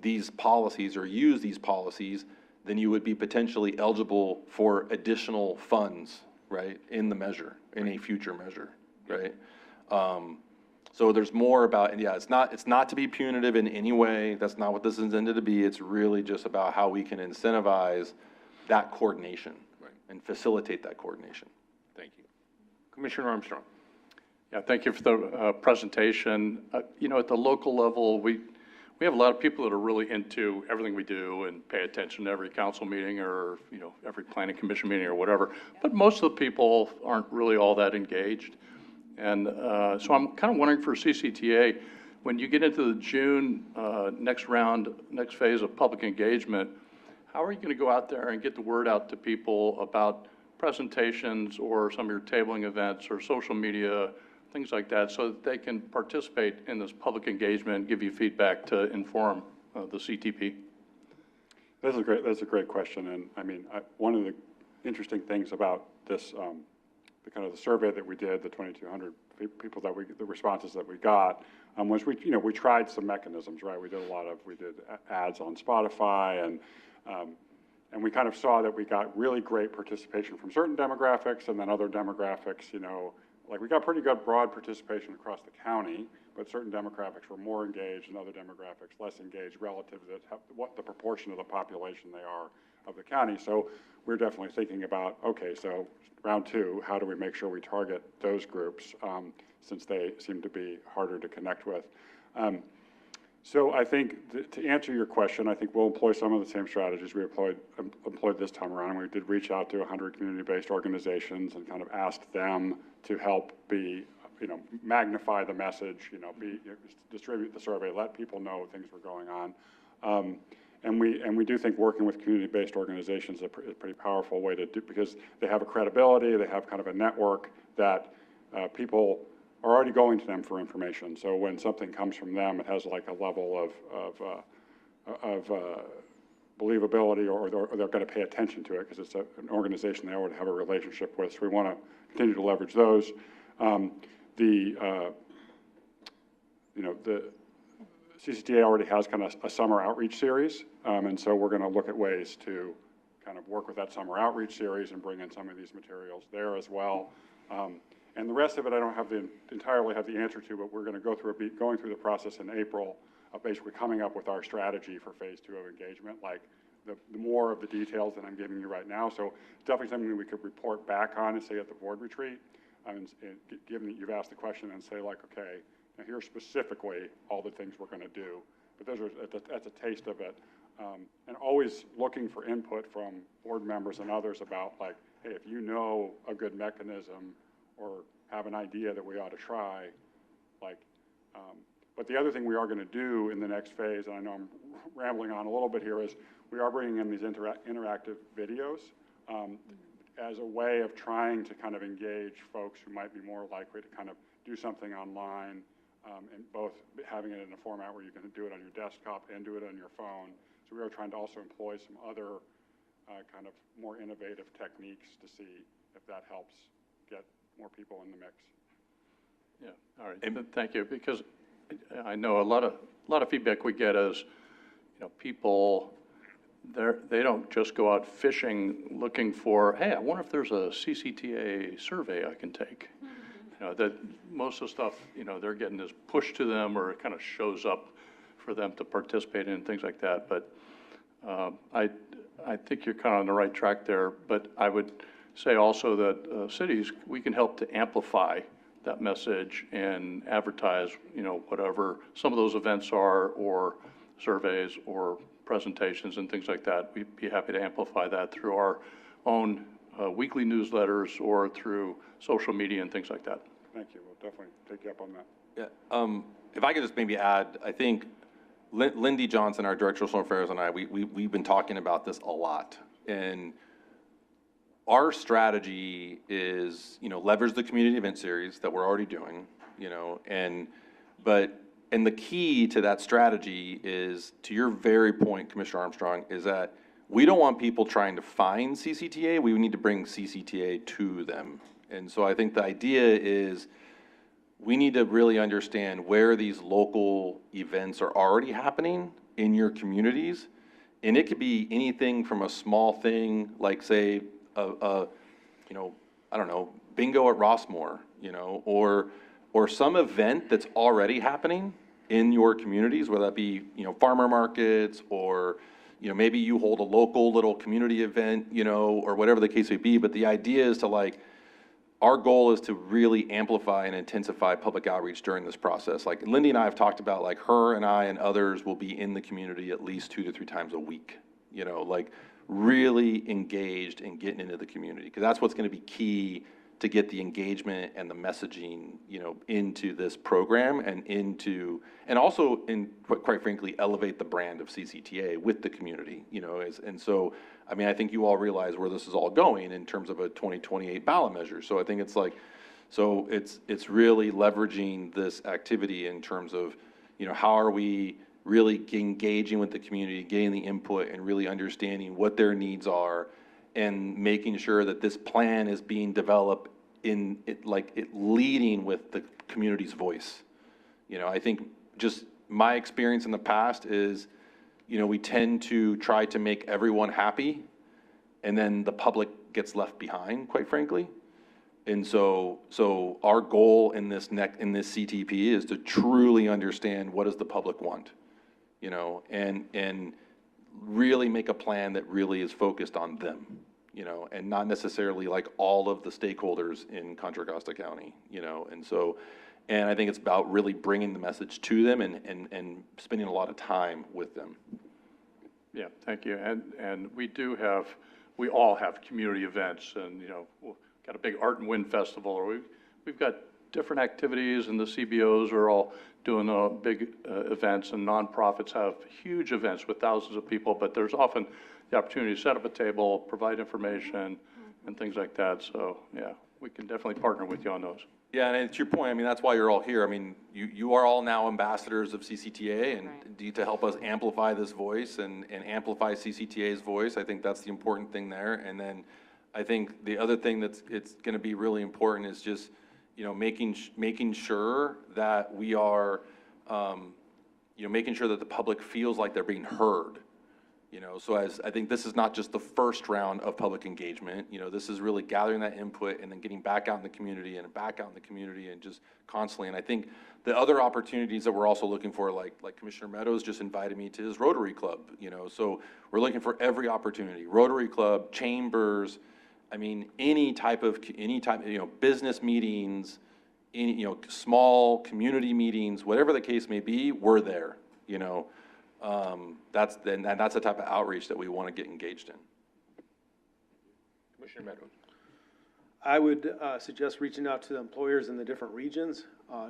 these policies or use these policies, then you would be potentially eligible for additional funds, right, in the measure, in a future measure, right? So there's more about, and yeah, it's not to be punitive in any way. That's not what this is intended to be. It's really just about how we can incentivize that coordination and facilitate that coordination. Thank you. Commissioner Armstrong. Yeah, thank you for the presentation. At the local level, we have a lot of people that are really into everything we do and pay attention to every council meeting or, every planning commission meeting or whatever. But most of the people aren't really all that engaged. And so I'm kind of wondering for CCTA, when you get into the June next phase of public engagement, how are you going to go out there and get the word out to people about presentations or some of your tabling events or social media, things like that, so that they can participate in this public engagement, give you feedback to inform the CTP? That's a great question. And I mean, one of the interesting things about this, the survey that we did, the 2,200 people the responses that we got, was we tried some mechanisms, right? We did ads on Spotify, and we kind of saw that we got really great participation from certain demographics, and then other demographics, like we got pretty good broad participation across the county, but certain demographics were more engaged and other demographics less engaged relative to what the proportion of the population they are of the county. So we're definitely thinking about, okay, so round two, how do we make sure we target those groups, since they seem to be harder to connect with. So I think to answer your question, I think we'll employ some of the same strategies we employed this time around. We did reach out to 100 community-based organizations and kind of asked them to help magnify the message, distribute the survey, let people know things were going on. And we do think working with community-based organizations is a pretty powerful way to do, because they have a credibility, they have kind of a network that people are already going to them for information. So when something comes from them, it has like a level of believability, or they're going to pay attention to it because it's an organization they already have a relationship with. So we want to continue to leverage those. The CCTA already has kind of a summer outreach series, and so we're going to look at ways to kind of work with that summer outreach series and bring in some of these materials there as well. And the rest of it, I don't have entirely have the answer to, but we're going to go through, going through the process in April of basically coming up with our strategy for phase 2 of engagement, like the more of the details that I'm giving you right now. So it's definitely something that we could report back on and say at the board retreat, and given that you've asked the question, and say like, okay, now here's specifically all the things we're going to do. But those are, that's a taste of it. And always looking for input from board members and others about like, hey, if you know a good mechanism or have an idea that we ought to try, like, but the other thing we are going to do in the next phase, and I know I'm rambling on a little bit here, is we are bringing in these interactive videos as a way of trying to kind of engage folks who might be more likely to kind of do something online, and both having it in a format where you can do it on your desktop and do it on your phone. So we are trying to also employ some other kind of more innovative techniques to see if that helps get more people in the mix. Yeah, all right, thank you, because I know a lot of feedback we get is, you know, people, they don't just go out fishing looking for, hey, I wonder if there's a CCTA survey I can take. You know, that most of the stuff, you know, they're getting is pushed to them, or it kind of shows up for them to participate in, things like that. But I think you're kind of on the right track there. But I would say also that cities, we can help to amplify that message and advertise, you know, whatever some of those events are, or surveys or presentations and things like that. We'd be happy to amplify that through our own weekly newsletters or through social media and things like that. Thank you. We'll definitely take you up on that. Yeah, if I could just maybe add, I think Lindy Johnson, our Director of Social Affairs, and I, we've been talking about this a lot. And our strategy is, you know, leverage the community event series that we're already doing, you know, and the key to that strategy is, to your very point, Commissioner Armstrong, is that we don't want people trying to find CCTA, we need to bring CCTA to them. And so I think the idea is we need to really understand where these local events are already happening in your communities. And it could be anything from a small thing, like say, you know, I don't know, bingo at Rossmore, you know, or some event that's already happening in your communities, whether that be, you know, farmer markets, or, you know, maybe you hold a local little community event, you know, or whatever the case may be. But the idea is to, like, our goal is to really amplify and intensify public outreach during this process. Like Lindy and I have talked about, like her and I and others will be in the community at least 2 to 3 times a week, you know, like really engaged in getting into the community, because that's what's going to be key to get the engagement and the messaging, you know, into this program, and also quite frankly, elevate the brand of CCTA with the community, you know, and so, I mean, I think you all realize where this is all going in terms of a 2028 ballot measure. So I think it's like, so it's really leveraging this activity in terms of, you know, how are we really engaging with the community, getting the input, and really understanding what their needs are, and making sure that this plan is being developed in it, like it leading with the community's voice. You know, I think just my experience in the past is, you know, we tend to try to make everyone happy, and then the public gets left behind, quite frankly. And so our goal in this CTP is to truly understand what does the public want, you know, and really make a plan that really is focused on them, you know, and not necessarily like all of the stakeholders in Contra Costa County, you know. And so, and I think it's about really bringing the message to them and spending a lot of time with them. Yeah, thank you. And we all have community events, and, you know, we've got a big Art and Wind Festival, or we've got different activities, and the CBOs are all doing big events, and nonprofits have huge events with thousands of people, but there's often the opportunity to set up a table, provide information, and things like that. So, yeah, we can definitely partner with you on those. Yeah, and to your point, I mean, that's why you're all here. I mean, you are all now ambassadors of CCTA, and to help us amplify this voice and amplify CCTA's voice. I think that's the important thing there. And then I think the other thing it's going to be really important is just, you know, making sure that we are, you know, making sure that the public feels like they're being heard. You know, so as, I think this is not just the first round of public engagement, you know, this is really gathering that input and then getting back out in the community and back out in the community and just constantly. And I think the other opportunities that we're also looking for, like Commissioner Meadows just invited me to his Rotary Club, you know, so we're looking for every opportunity, Rotary Club, chambers, I mean, any type, you know, business meetings, any, you know, small community meetings, whatever the case may be, we're there, you know. That's the type of outreach that we want to get engaged in. Commissioner Meadows. I would suggest reaching out to the employers in the different regions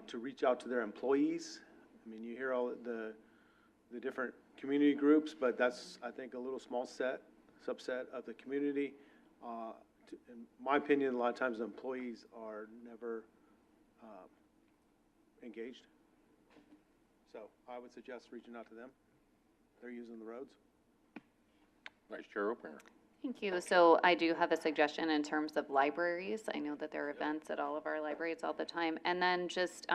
to reach out to their employees. I mean, you hear all the different community groups, but that's, I think, a little small subset of the community. In my opinion, a lot of times the employees are never engaged. So I would suggest reaching out to them. They're using the roads. Vice Chair Opener. Thank you. So I do have a suggestion in terms of libraries. I know that there are events at all of our libraries all the time. And then just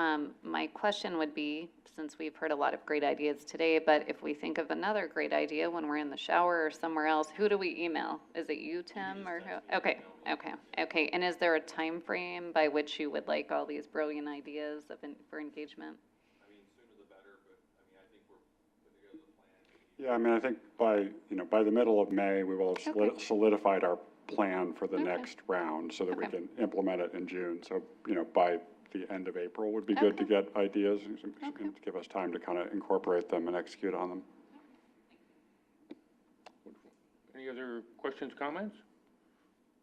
my question would be, since we've heard a lot of great ideas today, but if we think of another great idea when we're in the shower or somewhere else, who do we email? Is it you, Tim, or who? Okay. And is there a time frame by which you would like all these brilliant ideas for engagement? Yeah, I mean, I think by the middle of May, we will have solidified our plan for the next round so that we can implement it in June. So, by the end of April would be good to get ideas and give us time to kind of incorporate them and execute on them. Any other questions, comments?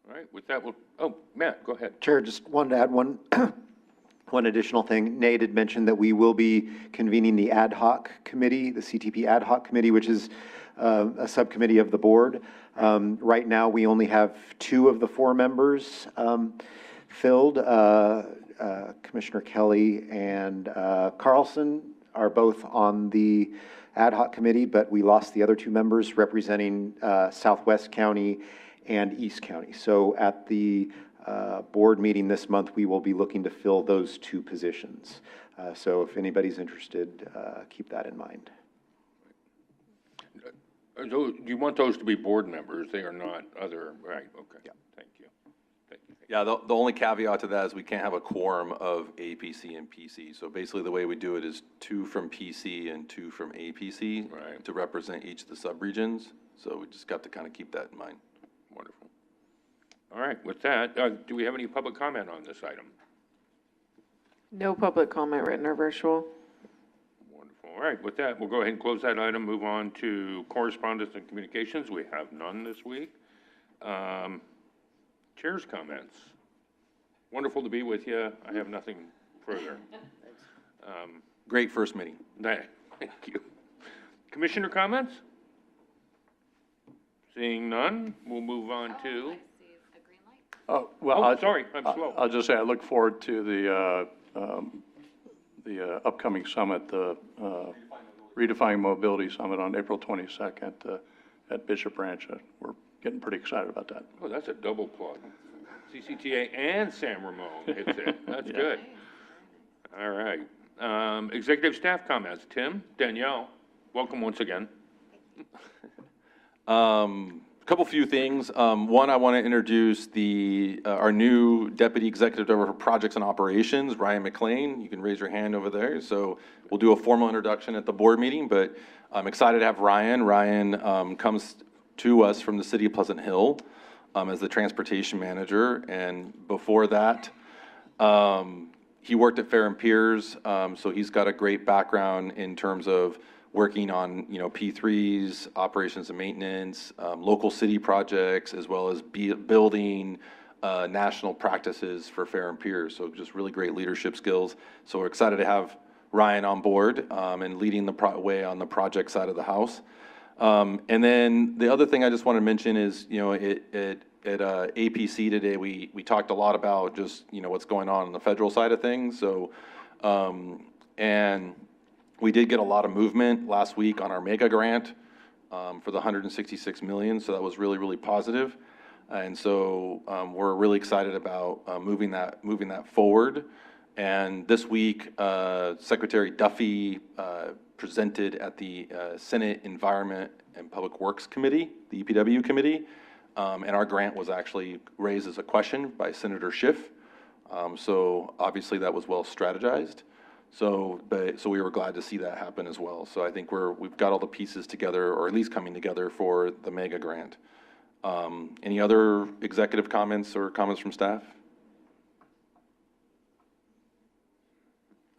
All right, with that, Matt, go ahead. Chair, just wanted to add one additional thing. Nate had mentioned that we will be convening the ad hoc committee, the CTP ad hoc committee, which is a subcommittee of the board. Right now, we only have 2 of the 4 members filled. Commissioner Kelly and Carlson are both on the ad hoc committee, but we lost the other 2 members representing Southwest County and East County. So at the board meeting this month, we will be looking to fill those 2 positions. So if anybody's interested, keep that in mind. Do you want those to be board members? They are not other, right, okay. Yeah. Thank you. Yeah, the only caveat to that is we can't have a quorum of APC and PC. So basically the way we do it is 2 from PC and 2 from APC Right. to represent each of the subregions. So we just got to kind of keep that in mind. Wonderful. All right, with that, do we have any public comment on this item? No public comment, written or virtual. Wonderful. All right, with that, we'll go ahead and close that item, move on to correspondence and communications. We have none this week. Chair's comments. Wonderful to be with you. I have nothing further. Great first meeting. Thank you. Commissioner comments? Seeing none, we'll move on to. Oh, well, Sorry, I'm slow. I'll just say I look forward to the upcoming summit, the Redefining Mobility Summit on April 22nd at Bishop Ranch. We're getting pretty excited about that. Oh, that's a double plug. CCTA and San Ramon hits it. That's good. All right. Executive staff comments. Tim, Danielle, welcome once again. Couple few things. One, I want to introduce our new Deputy Executive Director for Projects and Operations, Ryan McLean. You can raise your hand over there. So we'll do a formal introduction at the board meeting, but I'm excited to have Ryan. Ryan comes to us from the city of Pleasant Hill as the transportation manager. And before that, he worked at Fair and Piers. So he's got a great background in terms of working on, P3s, operations and maintenance, local city projects, as well as building national practices for Fair and Piers. So just really great leadership skills. So we're excited to have Ryan on board and leading the way on the project side of the house. And then the other thing I just want to mention is, at APC today, we talked a lot about just, what's going on the federal side of things. So, and we did get a lot of movement last week on our mega grant for the $166 million. So that was really, really positive. And so we're really excited about moving that forward. And this week, Secretary Duffy presented at the Senate Environment and Public Works Committee, the EPW committee. And our grant was actually raised as a question by Senator Schiff. So obviously that was well strategized. So we were glad to see that happen as well. So I think we've got all the pieces together, or at least coming together for the mega grant. Any other executive comments or comments from staff?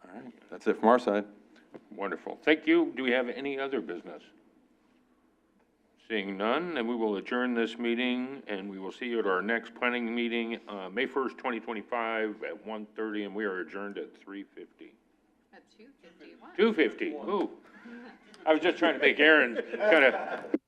All right, that's it from our side. Wonderful. Thank you. Do we have any other business? Seeing none, then we will adjourn this meeting, and we will see you at our next planning meeting, May 1st, 2025 at 1:30, and we are adjourned at 3:50. At 2:51. 2:50, ooh. I was just trying to make Aaron kind of